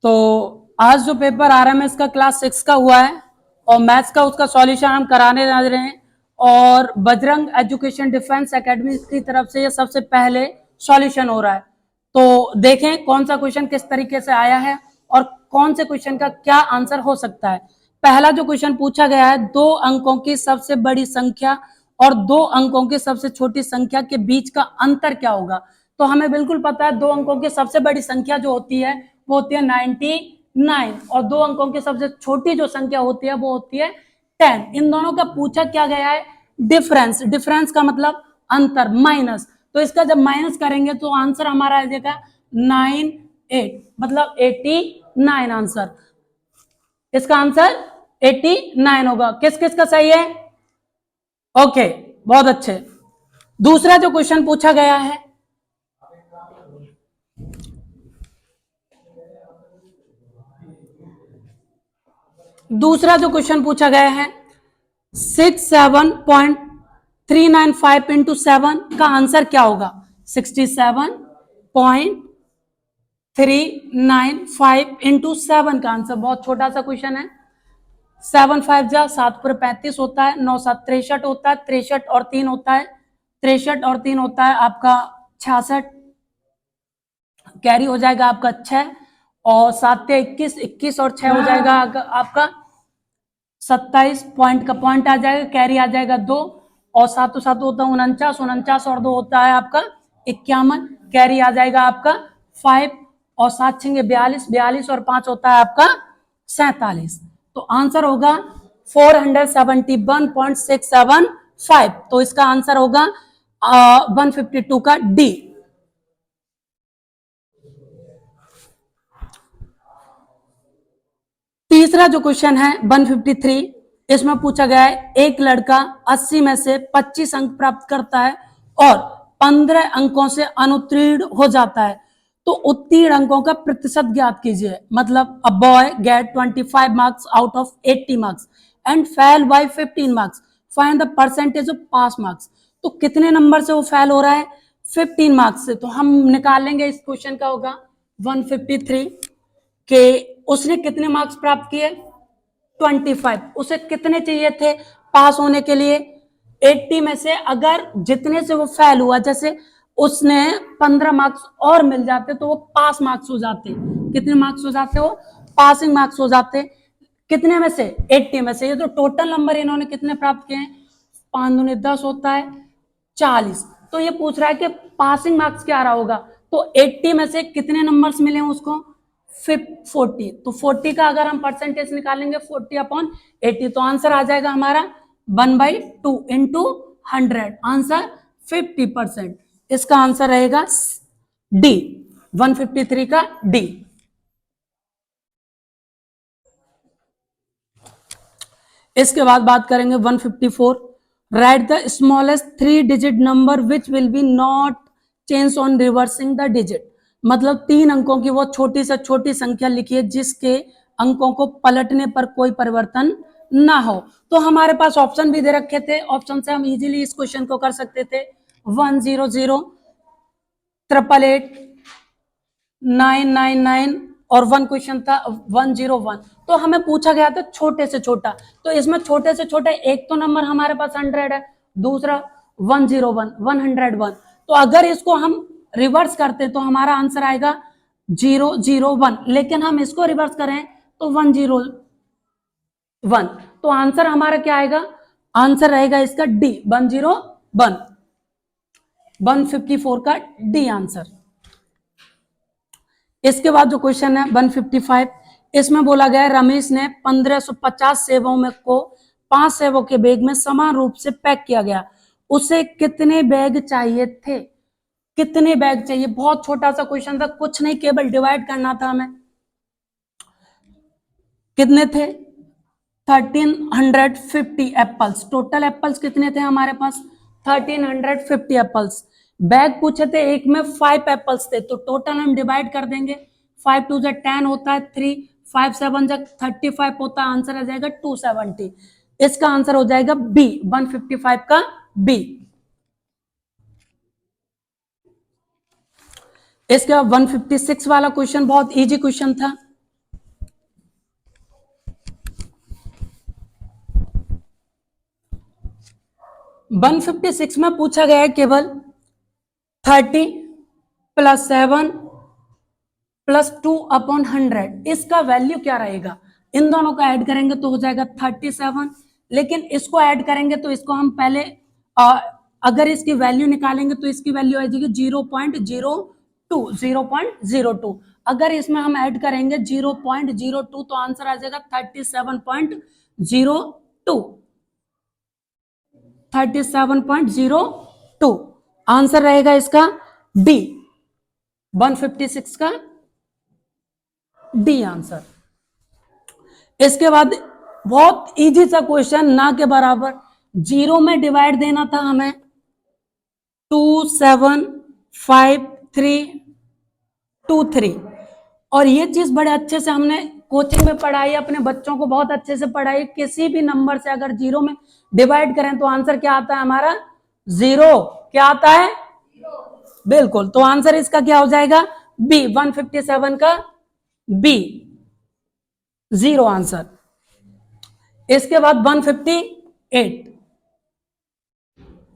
तो आज जो पेपर आरएमएस का क्लास 6 का हुआ है और मैथ्स का उसका सॉल्यूशन हम कराने जा रहे हैं और बजरंग एजुकेशन डिफेंस एकेडमी की तरफ से ये सबसे पहले सॉल्यूशन हो रहा है। तो देखें कौन सा क्वेश्चन किस तरीके से आया है और कौन से क्वेश्चन का क्या आंसर हो सकता है। पहला जो क्वेश्चन पूछा गया है, 2 अंकों की सबसे बड़ी संख्या और 2 अंकों की सबसे छोटी संख्या के बीच का अंतर क्या होगा। तो हमें बिल्कुल पता है 2 अंकों की सबसे बड़ी संख्या जो होती है वो होती है 99 और 2 अंकों की सबसे छोटी जो संख्या होती है वो होती है 10। इन दोनों का पूछा क्या गया है, डिफरेंस। डिफरेंस का मतलब अंतर, माइनस। तो इसका जब माइनस करेंगे तो आंसर हमारा आ जाएगा 98, मतलब 89 आंसर। इसका आंसर 89 होगा। किस किस का सही है? ओके, बहुत अच्छे। दूसरा जो क्वेश्चन पूछा गया है, दूसरा जो क्वेश्चन पूछा गया है 67.395 इंटू 7 का आंसर क्या होगा। 67.395 इंटू 7 का आंसर, बहुत छोटा सा क्वेश्चन है। 7 5 जा 7 पूरे 35 होता है, 9 7 63 होता है, 63 और 3 होता है, 63 और 3 होता है आपका 66, कैरी हो जाएगा आपका 6 और 7 21, 21 और 6 हो जाएगा आपका 27, पॉइंट का पॉइंट आ जाएगा, कैरी आ जाएगा 2 और 7 7 होता है 49, 49 और 2 होता है आपका 51, कैरी आ जाएगा आपका 5 और 7 छेंगे 42, 42 और 5 होता है आपका 47। तो आंसर होगा 471.675। तो इसका आंसर होगा 152 का डी। तीसरा जो क्वेश्चन है 153, इसमें पूछा गया है एक लड़का 80 में से 25 अंक प्राप्त करता है और 15 अंकों से अनुत्तीर्ण हो जाता है, तो उत्तीर्ण अंकों का प्रतिशत ज्ञात कीजिए। मतलब a boy get 25 marks out of 80 marks and fail by 15 marks, find the percentage of pass marks. तो कितने नंबर से वो फेल हो रहा है? 15 मार्क्स से। तो हम निकाल लेंगे, इस क्वेश्चन का होगा 153 के उसने कितने मार्क्स प्राप्त किए? 25। उसे कितने चाहिए थे पास होने के लिए? 80 में से अगर जितने से वो फेल हुआ, जैसे उसने 15 मार्क्स और मिल जाते तो वो पास मार्क्स हो जाते। कितने मार्क्स हो जाते? वो पासिंग मार्क्स हो जाते। कितने में से? 80 में से। ये तो टोटल नंबर इन्होंने कितने प्राप्त किए हैं? 5 दूनी 10 होता है 40। तो ये पूछ रहा है कि पासिंग मार्क्स क्या रहा होगा। तो 80 में से कितने नंबर्स मिले उसको? 40। तो 40 का अगर हम परसेंटेज निकालेंगे 40/80, तो आंसर आ जाएगा हमारा 1/2 इंटू 100, आंसर 50%। इसका आंसर रहेगा डी, 153 का डी। इसके बाद बात करेंगे 154, right the smallest 3 digit number which will be not change on reversing the digit. मतलब 3 अंकों की वो छोटी से छोटी संख्या लिखिए जिसके अंकों को पलटने पर कोई परिवर्तन ना हो। तो हमारे पास ऑप्शन भी दे रखे थे, ऑप्शन से हम इजीली इस क्वेश्चन को कर सकते थे। 100, 888, 999 और 1 क्वेश्चन था 101। तो हमें पूछा गया था छोटे से छोटा, तो इसमें छोटे से छोटा एक तो नंबर हमारे पास 100 है, दूसरा 101, 101। तो अगर इसको हम रिवर्स करते तो हमारा आंसर आएगा 001, लेकिन हम इसको रिवर्स करें तो 101। तो आंसर हमारा क्या आएगा? आंसर रहेगा इसका डी, 101, 154 का डी आंसर। इसके बाद जो क्वेश्चन है 155, इसमें बोला गया रमेश ने 1550 सेवों में को 5 सेवों के बैग में समान रूप से पैक किया गया, उसे कितने बैग चाहिए थे? कितने बैग चाहिए? बहुत छोटा सा क्वेश्चन था, कुछ नहीं, केवल डिवाइड करना था हमें। कितने थे? 1350 एप्पल्स। टोटल एप्पल्स कितने थे हमारे पास? 1350 एप्पल्स। बैग पूछे थे, एक में 5 एप्पल्स थे, तो टोटल हम डिवाइड कर देंगे। 5 2 10 होता है 3, 5 7 35 होता है, आंसर आ जाएगा 270। इसका आंसर हो जाएगा बी, 155 का बी। इसके बाद 156 वाला क्वेश्चन बहुत इजी क्वेश्चन था। 156 में पूछा गया है केवल 30 + 7 + 2/100, इसका वैल्यू क्या रहेगा। इन दोनों को ऐड करेंगे तो हो जाएगा 37, लेकिन इसको ऐड करेंगे तो इसको हम पहले अगर इसकी वैल्यू निकालेंगे तो इसकी वैल्यू आ जाएगी 0.02। अगर इसमें हम ऐड करेंगे 0.02 तो आंसर आ जाएगा 37.02 आंसर रहेगा इसका डी, 156 का डी आंसर। इसके बाद बहुत इजी सा क्वेश्चन, ना के बराबर, जीरो में डिवाइड देना था हमें 275323, और ये चीज बड़े अच्छे से हमने कोचिंग में पढ़ाई, अपने बच्चों को बहुत अच्छे से पढ़ाई। किसी भी नंबर से अगर जीरो में डिवाइड करें तो आंसर क्या आता है हमारा, जीरो। क्या आता है, बिल्कुल। तो आंसर इसका क्या हो जाएगा, बी, 157 का बी, जीरो आंसर। इसके बाद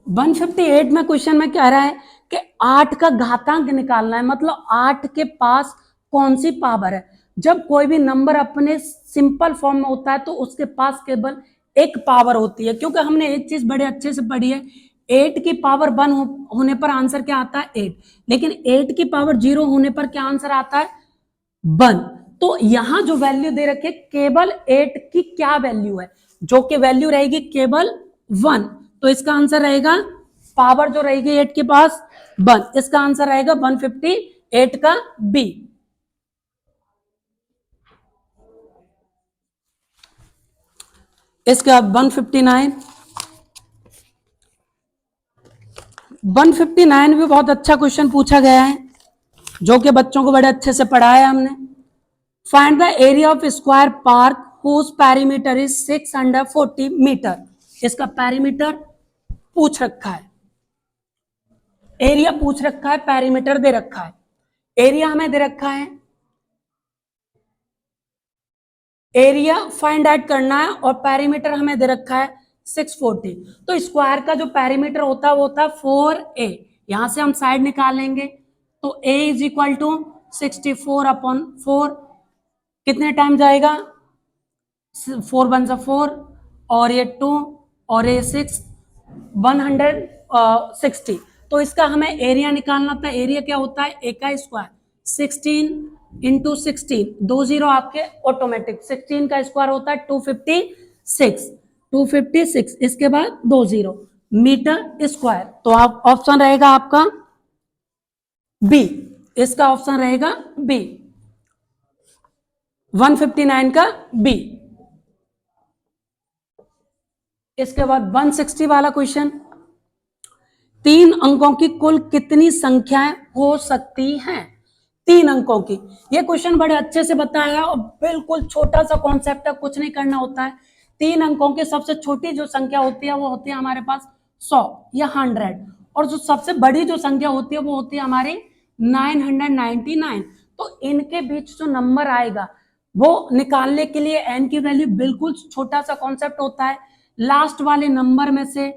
158 में क्वेश्चन में क्या रहा है कि 8 का घातांक निकालना है, मतलब 8 के पास कौन सी पावर है। जब कोई भी नंबर अपने सिंपल फॉर्म में होता है तो उसके पास केवल एक पावर होती है, क्योंकि हमने एक चीज बड़े अच्छे से पढ़ी है, 8 की पावर 1 होने पर आंसर क्या आता है, 8, लेकिन 8 की पावर 0 होने पर क्या आंसर आता है, 1। तो यहां जो वैल्यू दे रखी है केवल 8 की क्या वैल्यू है, जो कि वैल्यू रहेगी केवल 1, तो इसका आंसर रहेगा, पावर जो रहेगी 8 के पास 1, इसका आंसर रहेगा 158 का बी। इसके बाद 159 भी बहुत अच्छा क्वेश्चन पूछा गया है, जो कि बच्चों को बड़े अच्छे से पढ़ाया हमने। Find the area of square park whose perimeter is 640 metre. इसका पेरीमीटर पूछ रखा है, एरिया पूछ रखा है, पेरीमीटर दे रखा है। एरिया हमें दे रखा है, एरिया फाइंड आउट करना है, और पेरीमीटर हमें दे रखा है 640। तो स्क्वायर का जो पेरीमीटर होता है वो होता है 4a। यहां से हम साइड निकालेंगे तो a इज इक्वल टू 64/4, कितने टाइम जाएगा, 4 1 4, और ये 2, और ये 6, 160। तो इसका हमें एरिया निकालना था। एरिया क्या होता है, ए का स्क्वायर 16 × 16, 2 0 आपके ऑटोमेटिक, 16 का स्क्वायर होता है 256, इसके बाद 2 0 मीटर स्क्वायर। तो आप ऑप्शन रहेगा आपका बी, इसका ऑप्शन रहेगा बी, 159 का बी। इसके बाद 160 वाला क्वेश्चन, 3 अंकों की कुल कितनी संख्याएं हो सकती हैं। 3 अंकों की, ये क्वेश्चन बड़े अच्छे से बताया और बिल्कुल छोटा सा कॉन्सेप्ट है, कुछ नहीं करना होता है। 3 अंकों की सबसे छोटी जो संख्या होती है वो होती है हमारे पास 100 या 100, और जो सबसे बड़ी जो संख्या होती है वो होती है हमारी 999। तो इनके बीच जो नंबर आएगा वो निकालने के लिए n की वैल्यू बिल्कुल छोटा सा कॉन्सेप्ट होता है। लास्ट वाले नंबर में से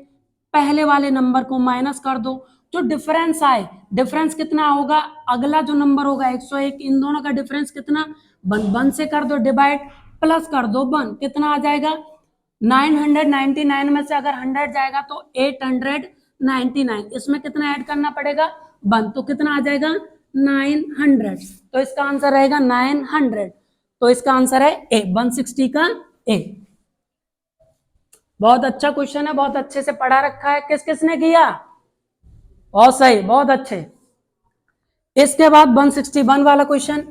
पहले वाले नंबर को माइनस कर दो, जो डिफरेंस आए, डिफरेंस कितना होगा, अगला जो नंबर होगा 101, इन दोनों का डिफरेंस कितना, 1 से कर दो डिवाइड, प्लस कर दो 1, कितना आ जाएगा, 999 में से अगर 100 जाएगा तो 899, इसमें कितना ऐड करना पड़ेगा 1, तो कितना आ जाएगा 900। तो इसका आंसर रहेगा 900। तो इसका आंसर है ए, 160 का ए। बहुत अच्छा क्वेश्चन है, बहुत अच्छे से पढ़ा रखा है। किस किसने किया, बहुत सही, बहुत अच्छे। इसके बाद 161 वाला question,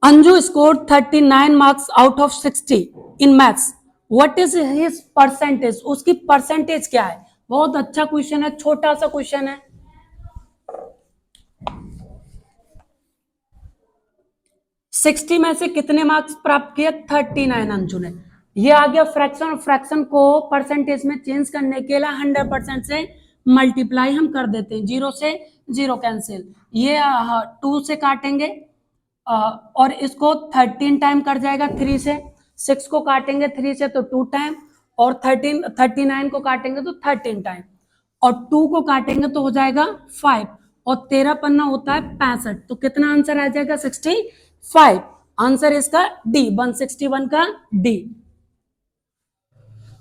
Anju scored 39 marks out of 60 in maths, what is his percentage, उसकी परसेंटेज क्या है। बहुत अच्छा क्वेश्चन है, छोटा सा क्वेश्चन है। सिक्सटी में से कितने मार्क्स प्राप्त किए, 39 अंशु ने। ये आ गया फ्रैक्शन, फ्रैक्शन को परसेंटेज में चेंज करने के लिए 100% से मल्टीप्लाई हम कर देते हैं, 0 से 0 कैंसिल, ये 2 से काटेंगे और इसको 13 टाइम कर जाएगा 3 से, 6 को काटेंगे 3 से तो 2 टाइम, और 39 को काटेंगे तो 13 टाइम, और 2 को काटेंगे तो हो जाएगा 5, और 13 पन्ना होता है 65, तो कितना आंसर आ जाएगा 65। आंसर इसका डी, 161 का डी,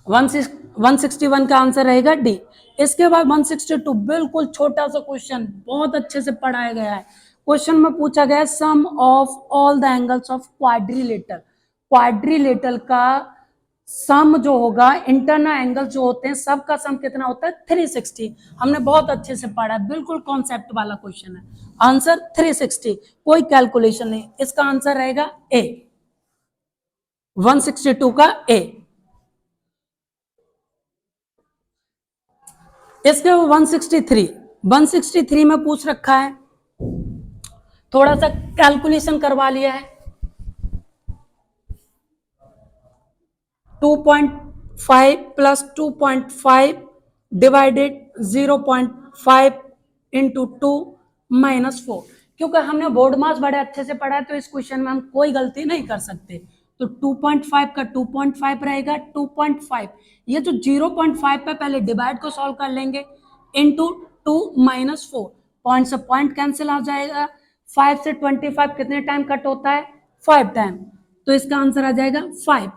161 का आंसर रहेगा डी। इसके बाद 162, बिल्कुल छोटा सा क्वेश्चन, बहुत अच्छे से पढ़ाया गया है। क्वेश्चन में पूछा गया sum of all the angles of quadrilateral, quadrilateral का सम जो होगा, इंटरनल एंगल जो होते हैं सबका सम कितना होता है 360। हमने बहुत अच्छे से पढ़ा है, बिल्कुल कॉन्सेप्ट वाला क्वेश्चन है। आंसर 360, कोई कैलकुलेशन नहीं, इसका आंसर रहेगा ए, 162 का ए। इसके 163 में पूछ रखा है, थोड़ा सा कैलकुलेशन करवा लिया है। 2.5 प्लस 2.5 डिवाइडेड 0.5 इंटू 2 माइनस 4, क्योंकि हमने बोर्ड मास बड़े अच्छे से पढ़ा है तो इस क्वेश्चन में हम कोई गलती नहीं कर सकते। तो 2.5 का 2.5 रहेगा 2.5, ये जो 0.5 पे पहले डिवाइड को सॉल्व कर लेंगे, इंटू 2 माइनस 4, पॉइंट से पॉइंट कैंसिल आ जाएगा, 5 से 25 कितने टाइम कट होता है 5 टाइम, तो इसका आंसर आ जाएगा 5।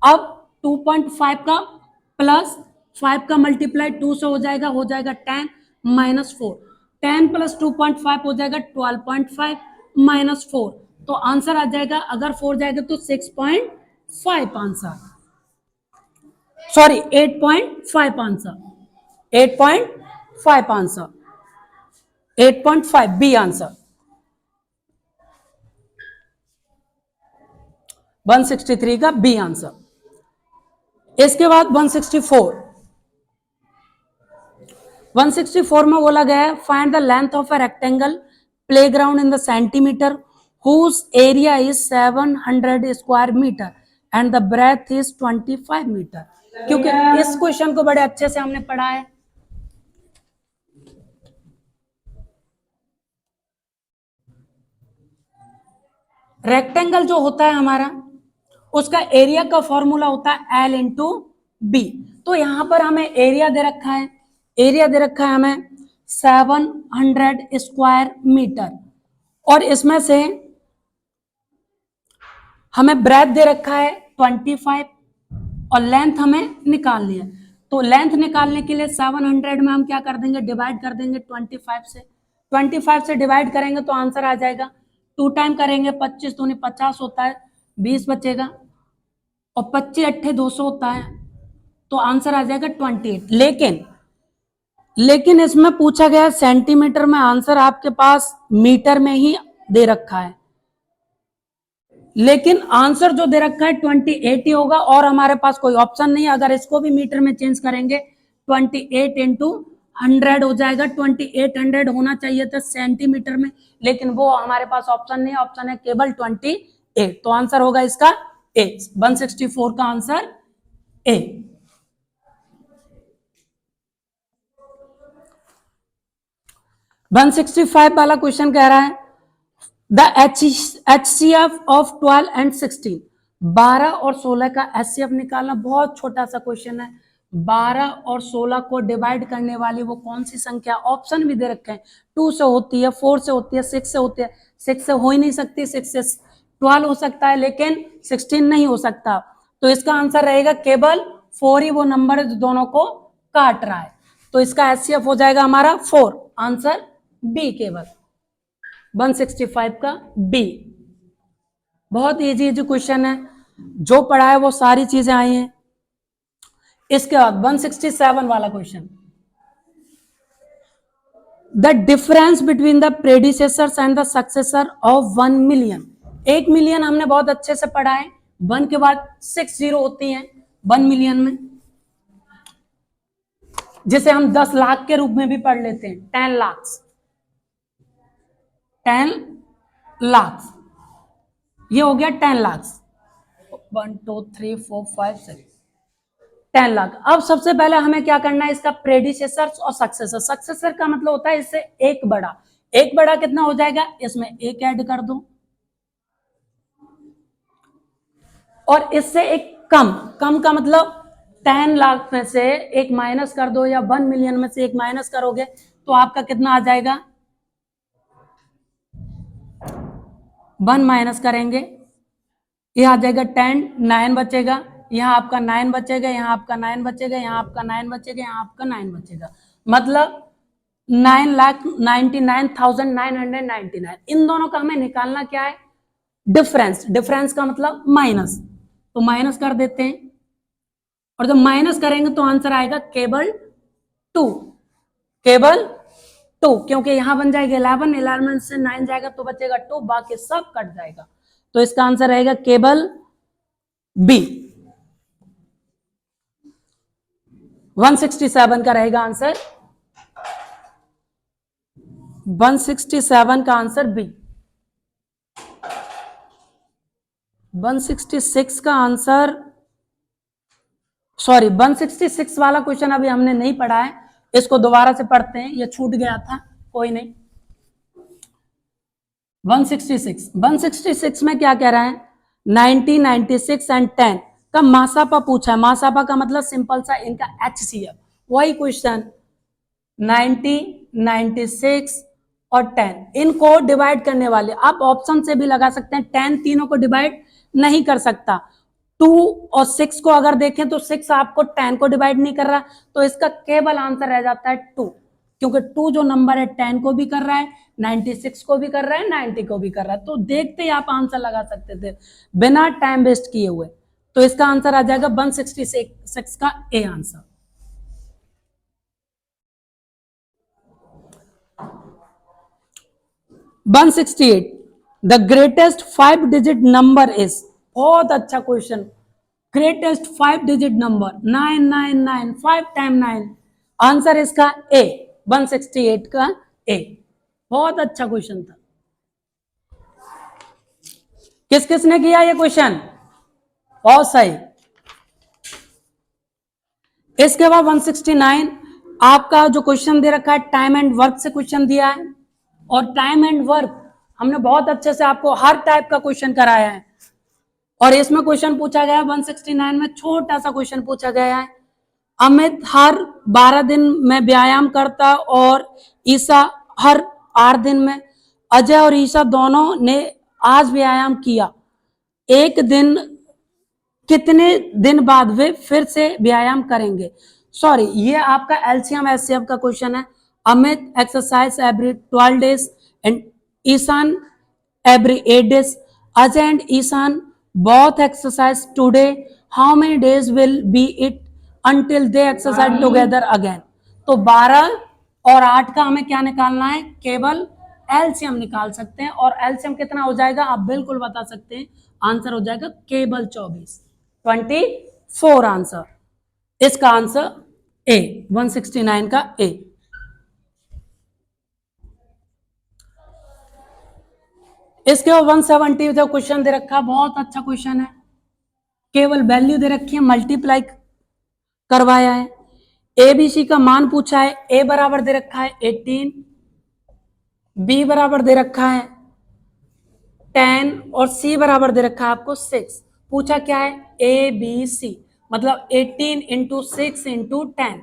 अब 2.5 का प्लस 5 का मल्टीप्लाई 2 से हो जाएगा 10 माइनस 4, 10 प्लस 2.5 हो जाएगा 12.5 माइनस 4, तो आंसर आ जाएगा, अगर 4 जाएगा तो 6.5 answer, sorry 8.5 answer, 8.5 answer, 8.5 B answer. 163 का बी आंसर। इसके बाद 164 में बोला गया है find the length of a rectangle playground in the centimetre whose area is 700 square metre and the breadth is 25 metre, क्योंकि इस क्वेश्चन को बड़े अच्छे से हमने पढ़ा है। रेक्टेंगल जो होता है हमारा, उसका एरिया का फॉर्मूला होता है L इंटू बी, तो यहां पर हमें एरिया दे रखा है, एरिया दे रखा है हमें 700 स्क्वायर मीटर, और इसमें से हमें ब्रेथ दे रखा है 25, और लेंथ हमें निकालनी है। तो लेंथ निकालने के लिए 700 में हम क्या कर देंगे, डिवाइड कर देंगे 25 से, 25 से डिवाइड करेंगे तो आंसर आ जाएगा, 2 टाइम करेंगे 25 दूनी 50 होता है, 20 बचेगा, और 25 अट्ठे 200 होता है, तो आंसर आ जाएगा 28। लेकिन इसमें पूछा गया सेंटीमीटर में, आंसर आपके पास मीटर में ही दे रखा है, लेकिन आंसर जो दे रखा है 28 ही होगा, और हमारे पास कोई ऑप्शन नहीं है। अगर इसको भी मीटर में चेंज करेंगे 28 इंटू 100 हो जाएगा, 2800 होना चाहिए था सेंटीमीटर में, लेकिन वो हमारे पास ऑप्शन नहीं है, ऑप्शन है केवल 28, तो आंसर होगा इसका ए, 164 का आंसर ए। वन 165 वाला क्वेश्चन कह रहा है द HCF ऑफ 12 एंड 16, 12 और 16 का HCF निकालना बहुत छोटा सा क्वेश्चन है। 12 और 16 को डिवाइड करने वाली वो कौन सी संख्या, ऑप्शन भी दे रखे हैं, 2 से होती है, 4 से होती है, 6 से होती है, 6 से हो ही नहीं सकती, 6 से 12 हो सकता है लेकिन 16 नहीं हो सकता, तो इसका आंसर रहेगा केवल 4 ही वो नंबर है जो दोनों को काट रहा है, तो इसका HCF हो जाएगा हमारा 4, आंसर बी केवल 165 का बी। बहुत इजी क्वेश्चन है, जो पढ़ा है वो सारी चीजें आई हैं। इसके बाद 167 वाला question, the difference between the predecessors and the successor of 1 million, 1 million हमने बहुत अच्छे से पढ़ा है, 1 के बाद 6 जीरो होती हैं 1 मिलियन में, जिसे हम 10 लाख के रूप में भी पढ़ लेते हैं, 10 लाख, 10 लाख, ये हो गया 10 लाख, 1 2 3 4 5 6, 10 लाख। अब सबसे पहले हमें क्या करना है, इसका प्रेडिसेसर और सक्सेसर, सक्सेसर का मतलब होता है इससे एक बड़ा, एक बड़ा कितना हो जाएगा, इसमें एक ऐड कर दो, और इससे एक कम, कम का मतलब 10 लाख में से एक माइनस कर दो या 1 मिलियन में से एक माइनस करोगे तो आपका कितना आ जाएगा, 1 माइनस करेंगे, ये आ जाएगा 10, 9 बचेगा, यहाँ आपका 9 बचेगा, यहाँ आपका 9 बचेगा, यहाँ आपका 9 बचेगा, यहाँ आपका 9 बचेगा, मतलब 9,99,999। इन दोनों का हमें निकालना क्या है, डिफरेंस। डिफरेंस का मतलब माइनस, तो माइनस कर देते हैं, और जब माइनस करेंगे तो आंसर आएगा केवल 2, केवल 2, क्योंकि यहां बन जाएगा 11, 11 से 9 जाएगा तो बचेगा 2, बाकी सब कट जाएगा, तो इसका आंसर रहेगा केवल बी, 167 का रहेगा आंसर, 167 का आंसर बी। 166 का आंसर, सॉरी 166 वाला क्वेश्चन अभी हमने नहीं पढ़ा है, इसको दोबारा से पढ़ते हैं, ये छूट गया था, कोई नहीं। 166 में क्या कह रहा है, 90, 96 एंड 10 का मासापा पूछा है। मासापा का मतलब सिंपल सा इनका HCF, वही क्वेश्चन 90, 96 और 10 इनको डिवाइड करने वाले, आप ऑप्शन से भी लगा सकते हैं, 10 तीनों को डिवाइड नहीं कर सकता, 2 और 6 को अगर देखें तो 6 आपको 10 को डिवाइड नहीं कर रहा, तो इसका केवल आंसर रह जाता है 2, क्योंकि 2 जो नंबर है 10 को भी कर रहा है, 96 को भी कर रहा है, 90 को भी कर रहा है, तो देखते ही आप आंसर लगा सकते थे बिना टाइम वेस्ट किए हुए। तो इसका आंसर आ जाएगा 166 का A answer. One 168 the greatest 5 digit number is, बहुत अच्छा question, greatest 5 digit number 999, 5 time 9, answer इसका ए, 168 का ए, बहुत अच्छा क्वेश्चन था। किस किसने किया ये क्वेश्चन, बहुत सही। इसके बाद 169 आपका जो क्वेश्चन दे रखा है टाइम एंड वर्क से क्वेश्चन दिया है, और टाइम एंड वर्क हमने बहुत अच्छे से आपको हर टाइप का क्वेश्चन कराया है, और इसमें क्वेश्चन पूछा गया है 169 में छोटा सा क्वेश्चन पूछा गया है, अमित हर 12 दिन में व्यायाम करता और ईसा हर 8 दिन में, अजय और ईसा दोनों ने आज व्यायाम किया, एक दिन कितने दिन बाद वे फिर से व्यायाम करेंगे। सॉरी, ये आपका एलसीएम एचसीएफ का क्वेश्चन है। Amit exercise every 12 days and Ishan every 8 days, Ajay and Ishan both exercise today, how many days will be it until they exercise together again। तो 12 और 8 का हमें क्या निकालना है, केवल एलसीएम निकाल सकते हैं, और एलसीएम कितना हो जाएगा आप बिल्कुल बता सकते हैं, आंसर हो जाएगा केवल 24 आंसर, इसका आंसर ए, 169 का ए। इसके बाद 170 जो क्वेश्चन दे रखा है, बहुत अच्छा क्वेश्चन है, केवल वैल्यू दे रखी है, मल्टीप्लाई करवाया है, एबीसी का मान पूछा है, ए बराबर दे रखा है 18, बी बराबर दे रखा है 10 और सी बराबर दे रखा है आपको 6। पूछा क्या है, ए बी सी, मतलब 18 इंटू 6 इंटू 10,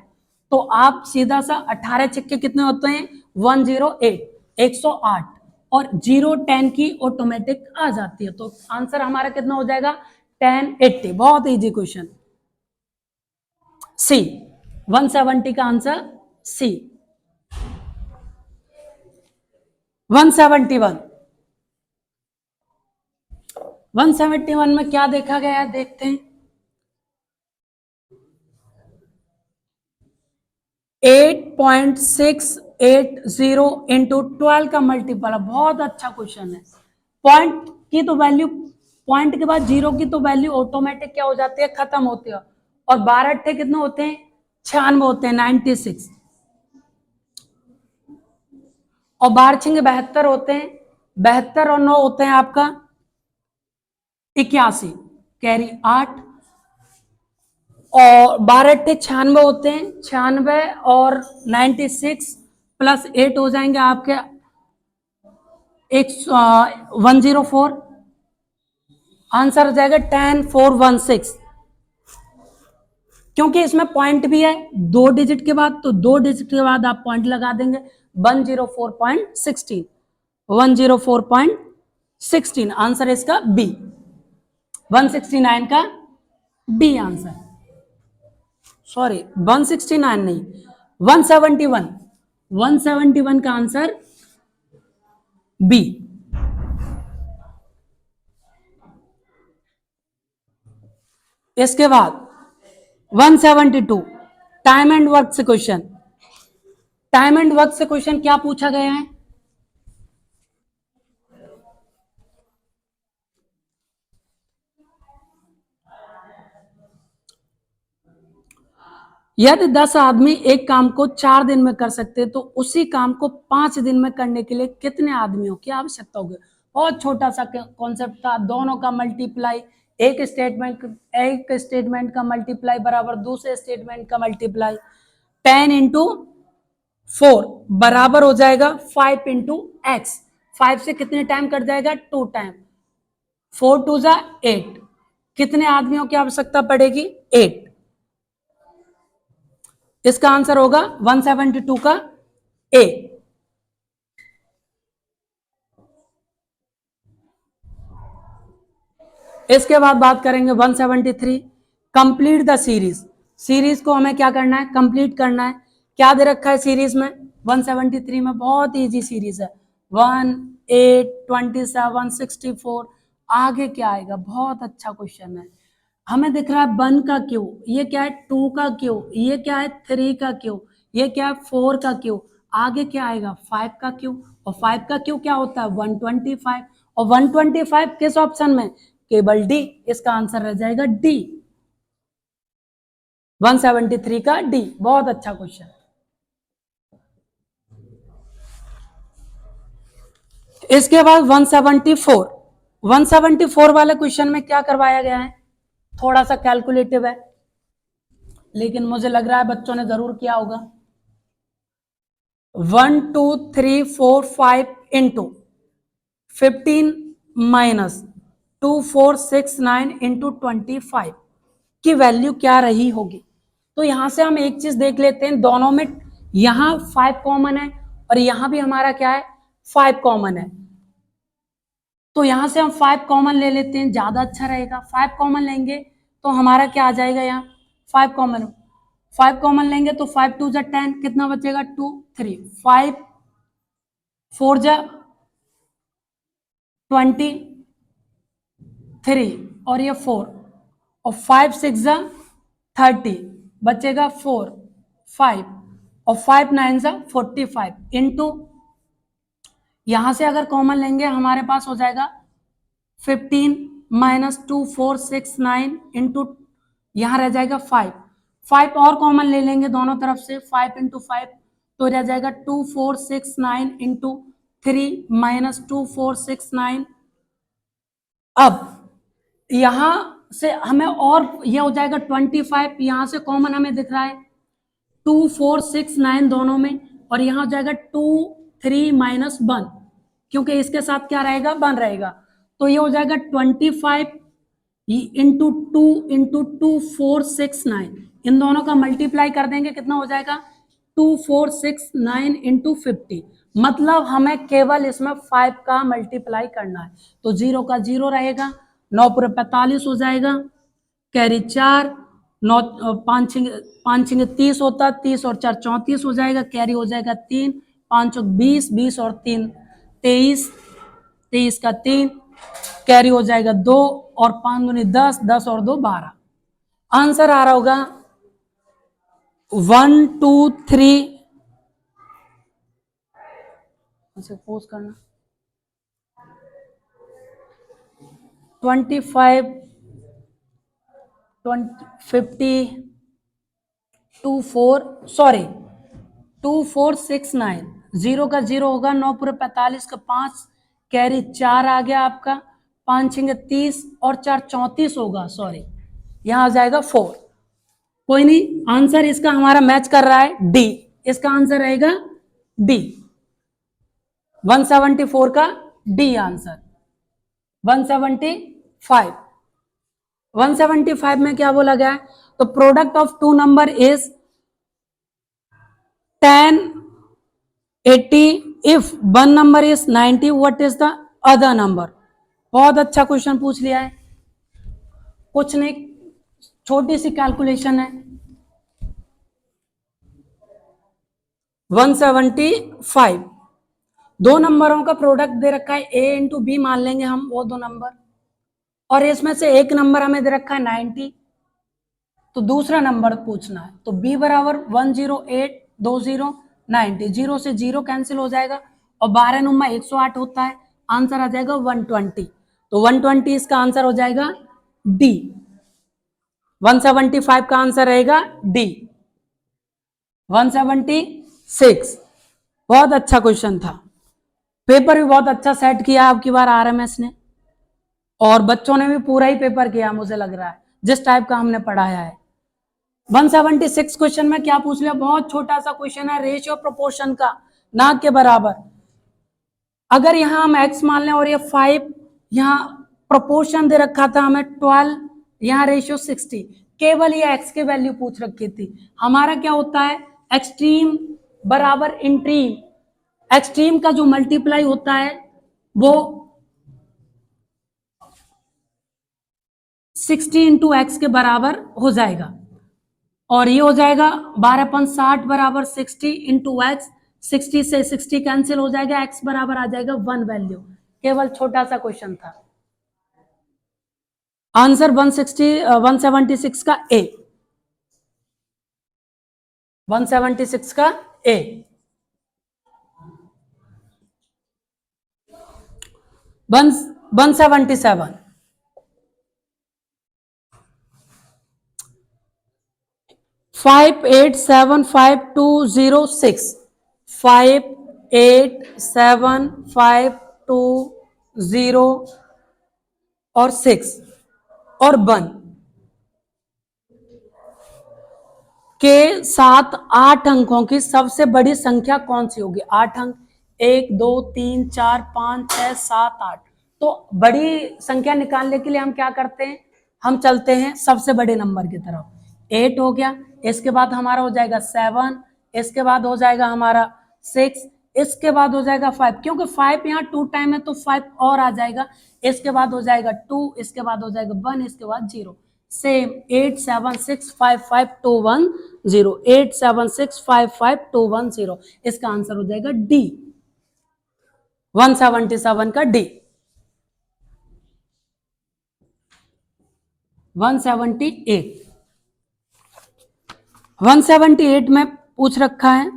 तो आप सीधा सा 18 छक्के कितने होते हैं, 108, 108, और 0 10 की ऑटोमेटिक आ जाती है, तो आंसर हमारा कितना हो जाएगा 1080। बहुत इजी क्वेश्चन, सी 170 का आंसर सी। 171 में क्या देखा गया है, देखते हैं। 8.680 इंटू 12 का मल्टीपल, बहुत अच्छा क्वेश्चन है। पॉइंट की तो वैल्यू, पॉइंट के बाद 0 की तो वैल्यू ऑटोमेटिक क्या हो जाती है, खत्म होती है, और 12 अट्ठे कितने होते हैं, 96 होते हैं, 96, और 12 छिंगे 72 होते हैं, 72 और 9 होते हैं आपका 81, कैरी 8, और 12 अट्ठे 96 होते हैं, 96 और 96 प्लस 8 हो जाएंगे आपके 104, आंसर हो जाएगा 10416, क्योंकि इसमें पॉइंट भी है 2 डिजिट के बाद, तो 2 डिजिट के बाद आप पॉइंट लगा देंगे। 104.16, 104.16 आंसर इसका बी, 169 का डी आंसर। सॉरी 169 नहीं, 171, 171 का आंसर बी। इसके बाद 172 टाइम एंड वर्क से क्वेश्चन। टाइम एंड वर्क से क्वेश्चन क्या पूछा गया है? यदि 10 आदमी एक काम को 4 दिन में कर सकते तो उसी काम को 5 दिन में करने के लिए कितने आदमियों की आवश्यकता होगी? बहुत छोटा सा कॉन्सेप्ट था, दोनों का मल्टीप्लाई, एक स्टेटमेंट का मल्टीप्लाई बराबर दूसरे स्टेटमेंट का मल्टीप्लाई, 10 इंटू 4 बराबर हो जाएगा 5 इंटू एक्स। 5 से कितने टाइम कट जाएगा? 2 टाइम। 4 2 जा 8, कितने आदमियों की आवश्यकता पड़ेगी? 8। इसका आंसर होगा 172 का ए। इसके बाद बात करेंगे 173 कंप्लीट द सीरीज। सीरीज को हमें क्या करना है? कंप्लीट करना है। क्या दे रखा है सीरीज में? 173 में बहुत इजी सीरीज है, 1 8 27 64। आगे क्या आएगा? बहुत अच्छा क्वेश्चन है। हमें दिख रहा है 1 का क्यू, ये क्या है? 2 का क्यू, ये क्या है? 3 का क्यू, ये क्या है? 4 का क्यू। आगे क्या आएगा? 5 का क्यू, और 5 का क्यू क्या होता है? 125। और 125 किस ऑप्शन में? केवल डी। इसका आंसर रह जाएगा डी, 173 का डी। बहुत अच्छा क्वेश्चन। इसके बाद 174 वाले क्वेश्चन में क्या करवाया गया है? थोड़ा सा कैलकुलेटिव है, लेकिन मुझे लग रहा है बच्चों ने जरूर किया होगा। 1 2 3 4 5 इंटू 15 माइनस 2 4 6 9 इंटू 25 की वैल्यू क्या रही होगी? तो यहां से हम एक चीज देख लेते हैं, दोनों में यहां 5 कॉमन है और यहां भी हमारा क्या है? 5 कॉमन है। तो यहां से हम 5 कॉमन ले लेते हैं, ज्यादा अच्छा रहेगा। 5 कॉमन लेंगे तो हमारा क्या आ जाएगा? यहाँ 5 कॉमन लेंगे तो 5 2 जा 10, कितना बचेगा? 2 3, 5 4 जा 23 और ये 4, और 5 6 जा 30, बचेगा 4 5, और 5 9 जा 45 इंटू, यहां से अगर कॉमन लेंगे हमारे पास हो जाएगा 15 माइनस 2 4 6 9 इंटू, यहां रह जाएगा 5। 5 और कॉमन ले लेंगे दोनों तरफ से, 5 इंटू 5 तो रह जाएगा 2 4 6 9 इंटू 3 माइनस 2 4 6 9। अब यहां से हमें और यह हो जाएगा 25, यहां से कॉमन हमें दिख रहा है 2 4 6 9 दोनों में, और यहां हो जाएगा 2 3 माइनस 1, क्योंकि इसके साथ क्या रहेगा? 1 रहेगा। तो ये हो जाएगा 25 इंटू 2 4 6 9, इन दोनों का मल्टीप्लाई कर देंगे, कितना हो जाएगा? 2 4 6 9 इंटू 50। मतलब हमें केवल इसमें 5 का मल्टीप्लाई करना है, तो 0 का 0 रहेगा, 9 पूरे 45 हो जाएगा, कैरी 4, 9 5 6 30 होता, 30 और 4 34 हो जाएगा, कैरी हो जाएगा 3, 5 20, 20 और 3 23, 23 का 3, कैरी हो जाएगा 2, और 5 दूनी 10, 10 और 2 12। आंसर आ रहा होगा 1 2 3, पोज करना 25 50 2 4 सॉरी 2 4 6 9, 0 का 0 होगा, 9 पूरे 45 का 5, कैरी 4 आ गया आपका, 5 6 30 और 4 34 होगा, सॉरी यहां आ जाएगा 4। कोई नहीं, आंसर इसका हमारा मैच कर रहा है डी। इसका आंसर रहेगा डी, 174 का डी आंसर, 175। 175 में क्या बोला गया है? तो product of two number is 10 80 if one number is 90 what is the other number. बहुत अच्छा क्वेश्चन पूछ लिया है, कुछ नहीं, छोटी सी कैलकुलेशन है। 175 दो नंबरों का प्रोडक्ट दे रखा है, ए इंटू बी मान लेंगे हम वो दो नंबर, और इसमें से एक नंबर हमें दे रखा है 90, तो दूसरा नंबर पूछना है। तो b बराबर 108 20 90, जीरो से जीरो कैंसिल हो जाएगा और 12 नुमा 108 होता है, आंसर आ जाएगा 120। तो 120 इसका आंसर हो जाएगा डी। 175 का आंसर रहेगा डी। 176 बहुत अच्छा क्वेश्चन था, पेपर भी बहुत अच्छा सेट किया आपकी बार आरएमएस ने, और बच्चों ने भी पूरा ही पेपर किया मुझे लग रहा है, जिस टाइप का हमने पढ़ाया है। 176 क्वेश्चन में क्या पूछ लिया, बहुत छोटा सा क्वेश्चन है, रेशियो प्रोपोर्शन का, ना के बराबर। अगर यहां हम x मान लें और ये 5, यहां प्रोपोर्शन दे रखा था हमें 12, यहां रेशियो 60, केवल ये x की वैल्यू पूछ रखी थी। हमारा क्या होता है, एक्सट्रीम बराबर इंट्रीम, एक्सट्रीम का जो मल्टीप्लाई होता है वो 60 इंटू एक्स के बराबर हो जाएगा, और ये हो जाएगा 12×60 बराबर 60 इंटू एक्स, 60 से 60 कैंसिल हो जाएगा, एक्स बराबर आ जाएगा 1 वैल्यू। केवल छोटा सा क्वेश्चन था। आंसर 176 का ए, 176 का ए। 177 587520 587520 और 6 और 1 के साथ 8 अंकों की सबसे बड़ी संख्या कौन सी होगी? 8 अंक, 1 2 3 4 5 6 7 8। तो बड़ी संख्या निकालने के लिए हम क्या करते हैं, हम चलते हैं सबसे बड़े नंबर की तरफ। 8 हो गया, इसके बाद हमारा हो जाएगा 7, इसके बाद हो जाएगा हमारा 6, इसके बाद हो जाएगा 5, क्योंकि 5 यहाँ 2 टाइम है तो 5 और आ जाएगा, इसके बाद हो जाएगा 2, इसके बाद हो जाएगा 1, इसके बाद 0। सेम 8765521 8765521, इसका आंसर हो जाएगा डी, 177 का डी। 178 में पूछ रखा है,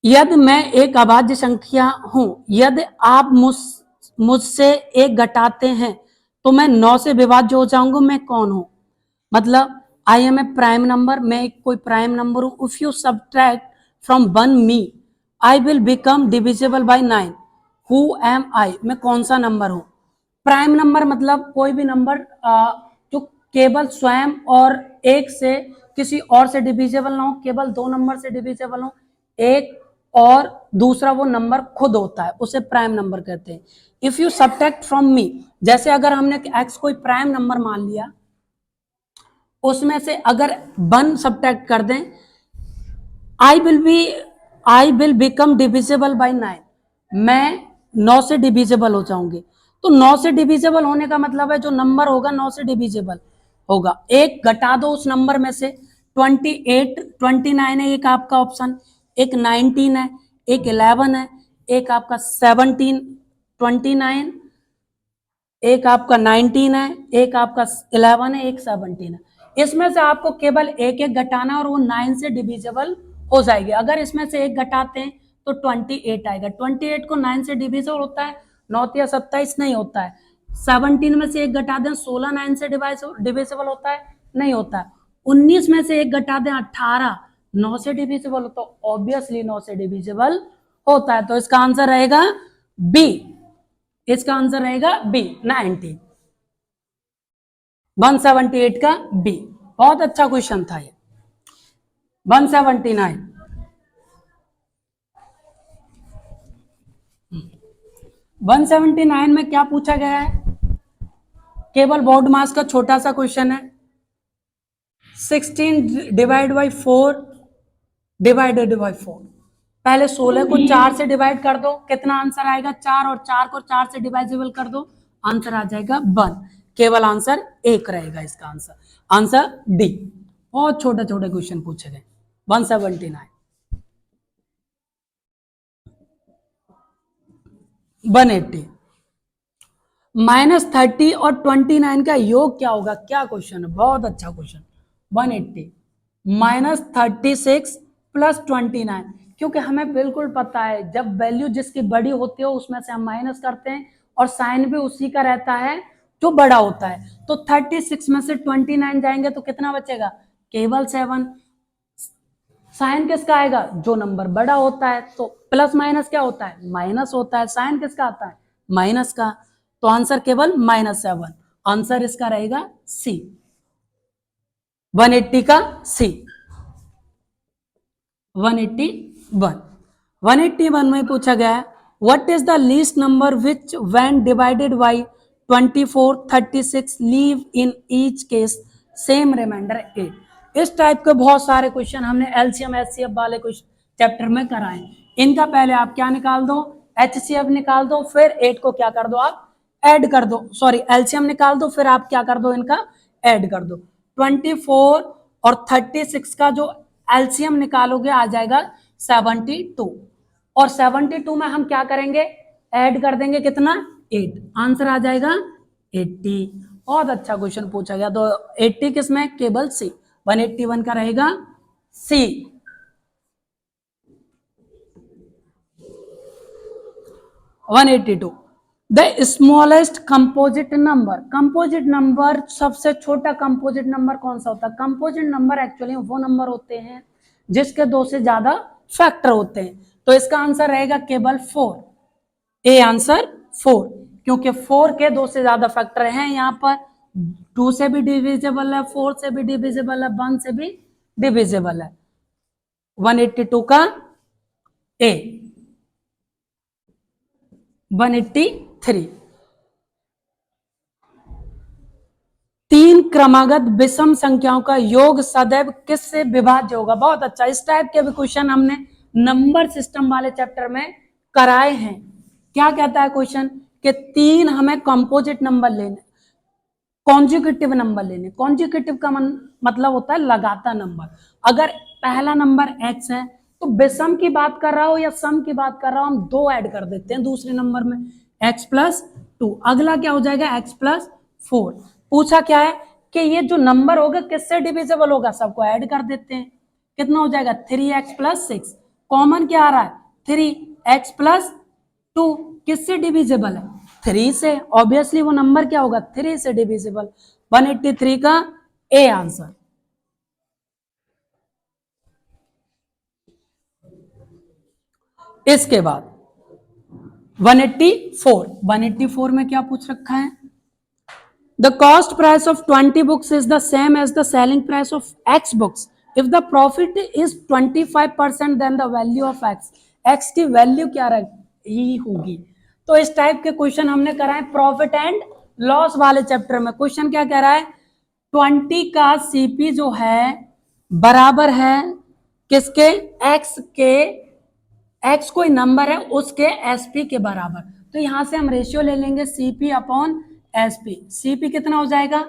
यदि मैं एक अभाज्य संख्या हूं, यदि आप मुझसे एक घटाते हैं तो मैं 9 से विभाज्य हो जाऊंगा, मैं कौन हूं? मतलब I am a prime number, मैं एक कोई प्राइम नंबर हूं। If you subtract from 1 me I will become divisible by 9, who am I, मैं कौन सा नंबर हूं? प्राइम नंबर मतलब कोई भी नंबर जो केवल स्वयं और एक से किसी और से डिविजिबल ना हो, केवल दो नंबर से डिविजिबल हो, एक और दूसरा वो नंबर खुद होता है, उसे प्राइम नंबर कहते हैं। If you subtract from me, जैसे अगर हमने x कोई प्राइम नंबर मान लिया, उसमें से अगर 1 सब्ट्रैक्ट कर दें, आई विल बिकम डिविजिबल बाय 9, मैं 9 से डिविजिबल हो जाऊंगी। तो 9 से डिविजिबल होने का मतलब है जो नंबर होगा 9 से डिविजिबल होगा, एक घटा दो उस नंबर में से। 28 29 है एक आपका ऑप्शन, एक 19 है, एक 11 है, एक आपका 17 29, एक आपका 19 है, एक आपका 11 है, एक 17 है। इसमें से आपको केवल एक एक घटाना और वो 9 से डिविजिबल हो जाएगी। अगर इसमें से एक घटाते हैं तो 28 आएगा। 28 को 9 से डिविजिबल होता है, 9 या 27 नहीं होता है। 17 में से एक घटा दें, 16 9 से डिविजिबल होता है, नहीं होता है। 19 में से एक घटा दें, 18 9 से डिविजिबल, तो ऑब्वियसली 9 से डिविजिबल होता है। तो इसका आंसर रहेगा बी, इसका आंसर रहेगा बी 90, 178 का बी। बहुत अच्छा क्वेश्चन था ये। 179 179 में क्या पूछा गया है, केवल बोर्ड मास का छोटा सा क्वेश्चन है। 16 डिवाइड बाई 4 डिवाइडेड बाई 4। पहले 16 को 4 से डिवाइड कर दो, कितना आंसर आएगा 4, और 4 को 4 से डिवाइजेबल कर दो, आंसर आ जाएगा 1। केवल आंसर एक रहेगा इसका आंसर, आंसर डी। बहुत छोटे छोटे क्वेश्चन पूछे गए। 179 180 -30 और 29 का योग क्या होगा, क्या क्वेश्चन है, बहुत अच्छा क्वेश्चन। 180 -36 + 29, क्योंकि हमें बिल्कुल पता है जब वैल्यू जिसकी बड़ी होती है उसमें से हम माइनस करते हैं, और साइन भी उसी का रहता है जो बड़ा होता है। तो 36 में से 29 जाएंगे तो कितना बचेगा, केवल 7। साइन किसका आएगा, जो नंबर बड़ा होता है। तो प्लस माइनस क्या होता है, माइनस होता है। साइन किसका आता है, माइनस का। तो आंसर केवल -7, आंसर इसका रहेगा सी, 180 का सी। 181 में पूछा गया है what is the least number which when divided by 24 36 leave in each case same remainder 8। इस टाइप के बहुत सारे क्वेश्चन हमने एलसीएम एचसीएफ वाले क्वेश्चन चैप्टर में कराए। इनका पहले आप क्या निकाल दो, एचसीएफ निकाल दो, फिर 8 को क्या कर दो, आप ऐड कर दो, सॉरी एलसीएम निकाल दो, फिर आप क्या कर दो, इनका ऐड कर दो। 24 और 36 का जो एलसीएम निकालोगे आ जाएगा 72, और 72 में हम क्या करेंगे, ऐड कर देंगे कितना, 8, आंसर आ जाएगा 80। बहुत अच्छा क्वेश्चन पूछा गया। तो 80 किसमें, केवल सी, 181 का रहेगा सी। 182 the smallest composite number. Composite number सबसे छोटा कंपोजिट नंबर कौन सा होता है, कंपोजिट नंबर एक्चुअली वो नंबर होते हैं जिसके 2 से ज्यादा फैक्टर होते हैं। तो इसका आंसर रहेगा केवल 4, ए आंसर 4, क्योंकि 4 के 2 से ज्यादा फैक्टर हैं यहाँ पर। 2 से भी डिविजिबल है, 4 से भी डिविजिबल है, 1 से भी डिविजिबल है। 182 का ए। 183 तीन क्रमागत विषम संख्याओं का योग सदैव किससे विभाज्य होगा। बहुत अच्छा, इस टाइप के भी क्वेश्चन हमने नंबर सिस्टम वाले चैप्टर में कराए हैं। क्या कहता है क्वेश्चन कि 3 हमें कंपोजिट नंबर लेने, कॉन्जिक्यूटिव नंबर लेने। कॉन्जिक्यूटिव का मतलब होता है लगातार नंबर। अगर पहला नंबर x है तो विषम की बात कर रहा हो या सम की बात कर रहा हो, हम 2 ऐड कर देते हैं दूसरे नंबर में, x + 2, अगला क्या हो जाएगा x + 4। पूछा क्या है कि ये जो नंबर होगा किससे डिविजिबल होगा, सबको ऐड कर देते हैं, कितना हो जाएगा 3x + 6। कॉमन क्या आ रहा है 3x + 2, किससे डिविजिबल है 3 से, ऑब्वियसली वो नंबर क्या होगा 3 से डिविजिबल। 183 का ए आंसर। इसके बाद 184 में क्या पूछ रखा है, the cost price of 20 books is the same as the selling price of x books if the profit is 25% then the value of x की वैल्यू क्या रही होगी। तो इस टाइप के क्वेश्चन हमने कराए प्रॉफिट एंड लॉस वाले चैप्टर में। क्वेश्चन क्या कह रहा है, 20 का सीपी जो है बराबर है किसके, x के, x कोई नंबर है उसके एसपी के बराबर। तो यहां से हम रेशियो ले लेंगे सीपी अपॉन एसपी। सीपी कितना हो जाएगा,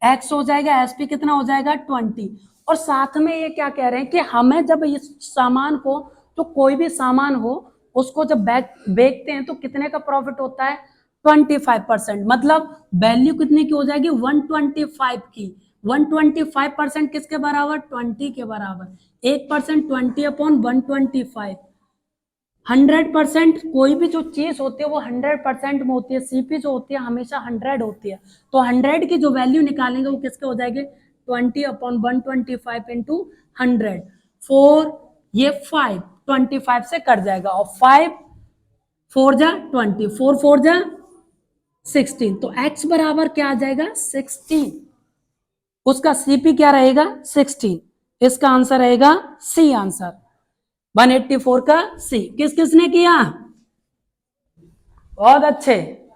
x हो जाएगा, एसपी कितना हो जाएगा 20। और साथ में ये क्या कह रहे हैं कि हमें जब इस सामान को, तो कोई भी सामान हो उसको जब बेचते हैं तो कितने का प्रॉफिट होता है 25%, मतलब वैल्यू कितने की हो जाएगी 125 की। 125% किसके बराबर, 20 के बराबर। 1% 20 अपॉन 125। 100% कोई भी जो चीज होती है वो 100% में होती है, सीपी जो होती है हमेशा 100 होती है। तो 100 की जो वैल्यू निकालेंगे वो किसके हो जाएंगे 20 अपॉन 125 इंटू 100। 4 ये 5 25 से कट जाएगा, और 5 4 जा 20, 4 4 जा 16। तो x बराबर क्या आ जाएगा 16, उसका सीपी क्या रहेगा 16। इसका आंसर रहेगा सी आंसर, 184 का सी। किस किसने किया, बहुत अच्छे।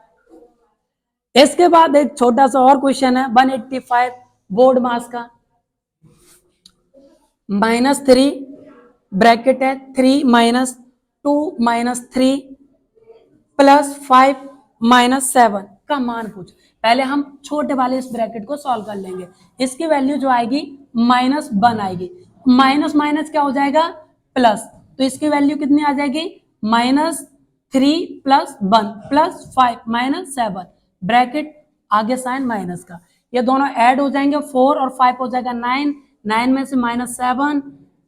इसके बाद एक छोटा सा और क्वेश्चन है 185 बोर्ड मास का, -3 ब्रैकेट है 3 -2 -3 +5 -7 का मान पूछ। पहले हम छोटे वाले इस ब्रैकेट को सॉल्व कर लेंगे। इसकी वैल्यू जो आएगी -1 आएगी, माइनस माइनस क्या हो जाएगा प्लस, तो इसकी वैल्यू कितनी आ जाएगी -3 + 1 +5 -7 ब्रैकेट आगे साइन माइनस का, ये दोनों ऐड हो जाएंगे 4 और 5 हो जाएगा 9, 9 में से -7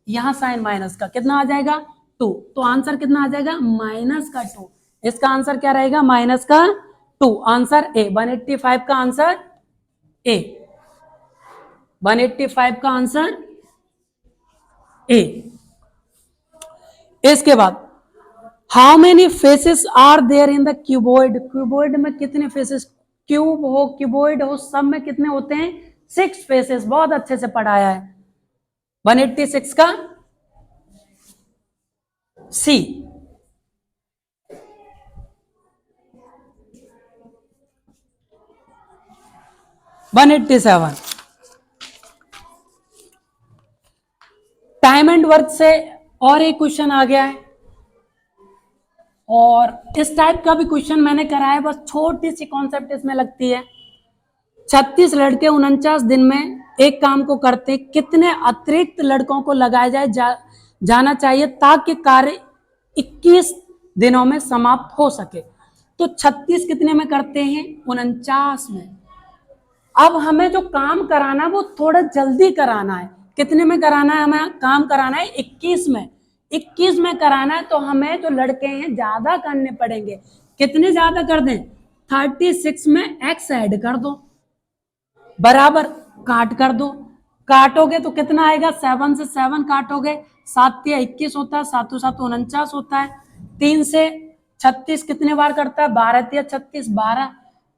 यहां साइन माइनस का कितना आ जाएगा 2, तो आंसर कितना आ जाएगा -2। इसका आंसर क्या रहेगा -2, आंसर ए। 185 का आंसर ए, 185 का आंसर ए। इसके बाद how many faces are there in the cuboid, cuboid में कितने फेसेस, क्यूब हो क्यूबॉइड हो सब में कितने होते हैं 6 फेसेस, बहुत अच्छे से पढ़ाया है। 186 का सी। वन 187 टाइम एंड वर्क से और एक क्वेश्चन आ गया है, और इस टाइप का भी क्वेश्चन मैंने कराया है, बस छोटी सी कॉन्सेप्ट इसमें लगती है। 36 लड़के 49 दिन में एक काम को करते, कितने अतिरिक्त लड़कों को लगाया जाना चाहिए ताकि कार्य 21 दिनों में समाप्त हो सके। तो 36 कितने में करते हैं 49 में। अब हमें जो काम कराना है वो थोड़ा जल्दी कराना है, कितने में कराना है, हमें काम कराना है 21 में, 21 में कराना है, तो हमें जो लड़के हैं ज्यादा करने पड़ेंगे। कितने ज्यादा कर दें 36 में x ऐड कर दो, बराबर काट कर दो, काटोगे तो कितना आएगा 7 से 7 काटोगे 7 या 21 होता है, 7 7 49 होता है, 3 से 36 कितने बार करता है 12 या 36 12,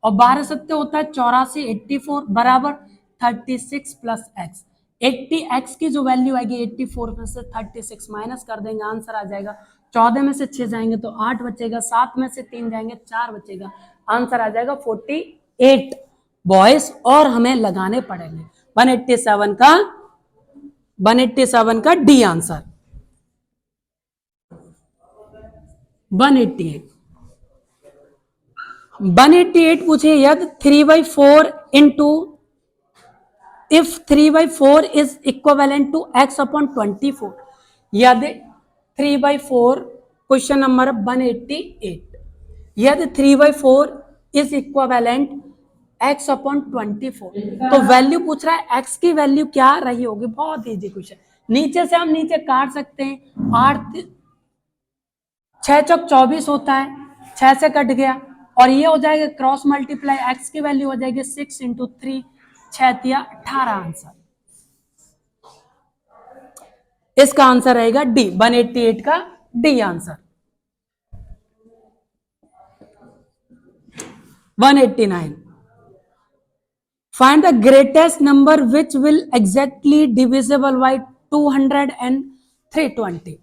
और 12 सत्ते होता है 84 84 बराबर 36 + x। 80x की जो वैल्यू आएगी 84 में से 36 माइनस कर देंगे, आंसर आ जाएगा 14 में से 6 जाएंगे तो 8 बचेगा, 7 में से 3 जाएंगे 4 बचेगा, आंसर आ जाएगा 48 बॉयज, और हमें लगाने पड़ेंगे 187 का डी आंसर 188 पूछे यदि 3/4 into if 3/4 is equivalent to x/24, यदि 3/4 क्वेश्चन नंबर 188, यदि 3/4 इज इक्विवेलेंट x/24, तो वैल्यू पूछ रहा है x की वैल्यू क्या रही होगी, बहुत इजी क्वेश्चन। नीचे से हम नीचे काट सकते हैं, 8 6 चौक 24 होता है, 6 से कट गया, और ये हो जाएगा क्रॉस मल्टीप्लाई, x की वैल्यू हो जाएगी 6 × 3 6 × 18 आंसर। इसका आंसर रहेगा डी, 188 का D answer. 189 find the greatest number which will exactly divisible by 200 and 320।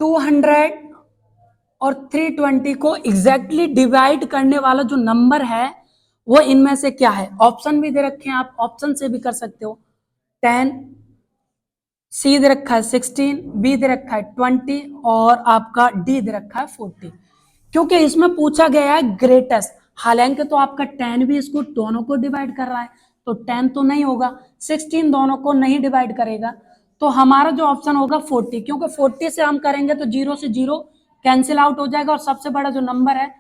200 और 320 को एग्जैक्टली डिवाइड करने वाला जो नंबर है वो इनमें से क्या है। ऑप्शन भी दे रखे हैं, आप ऑप्शन से भी कर सकते हो। 10, सी दे रखा है 16, बी दे रखा है 20 और आपका डी दे रखा है 40। क्योंकि इसमें पूछा गया है ग्रेटेस्ट, हालांकि तो आपका 10 भी इसको दोनों को डिवाइड कर रहा है, तो 10 तो नहीं होगा, 16 दोनों को नहीं डिवाइड करेगा, तो हमारा जो ऑप्शन होगा 40, क्योंकि 40 से हम करेंगे तो 0 से 0 कैंसिल आउट हो जाएगा, और सबसे बड़ा जो नंबर है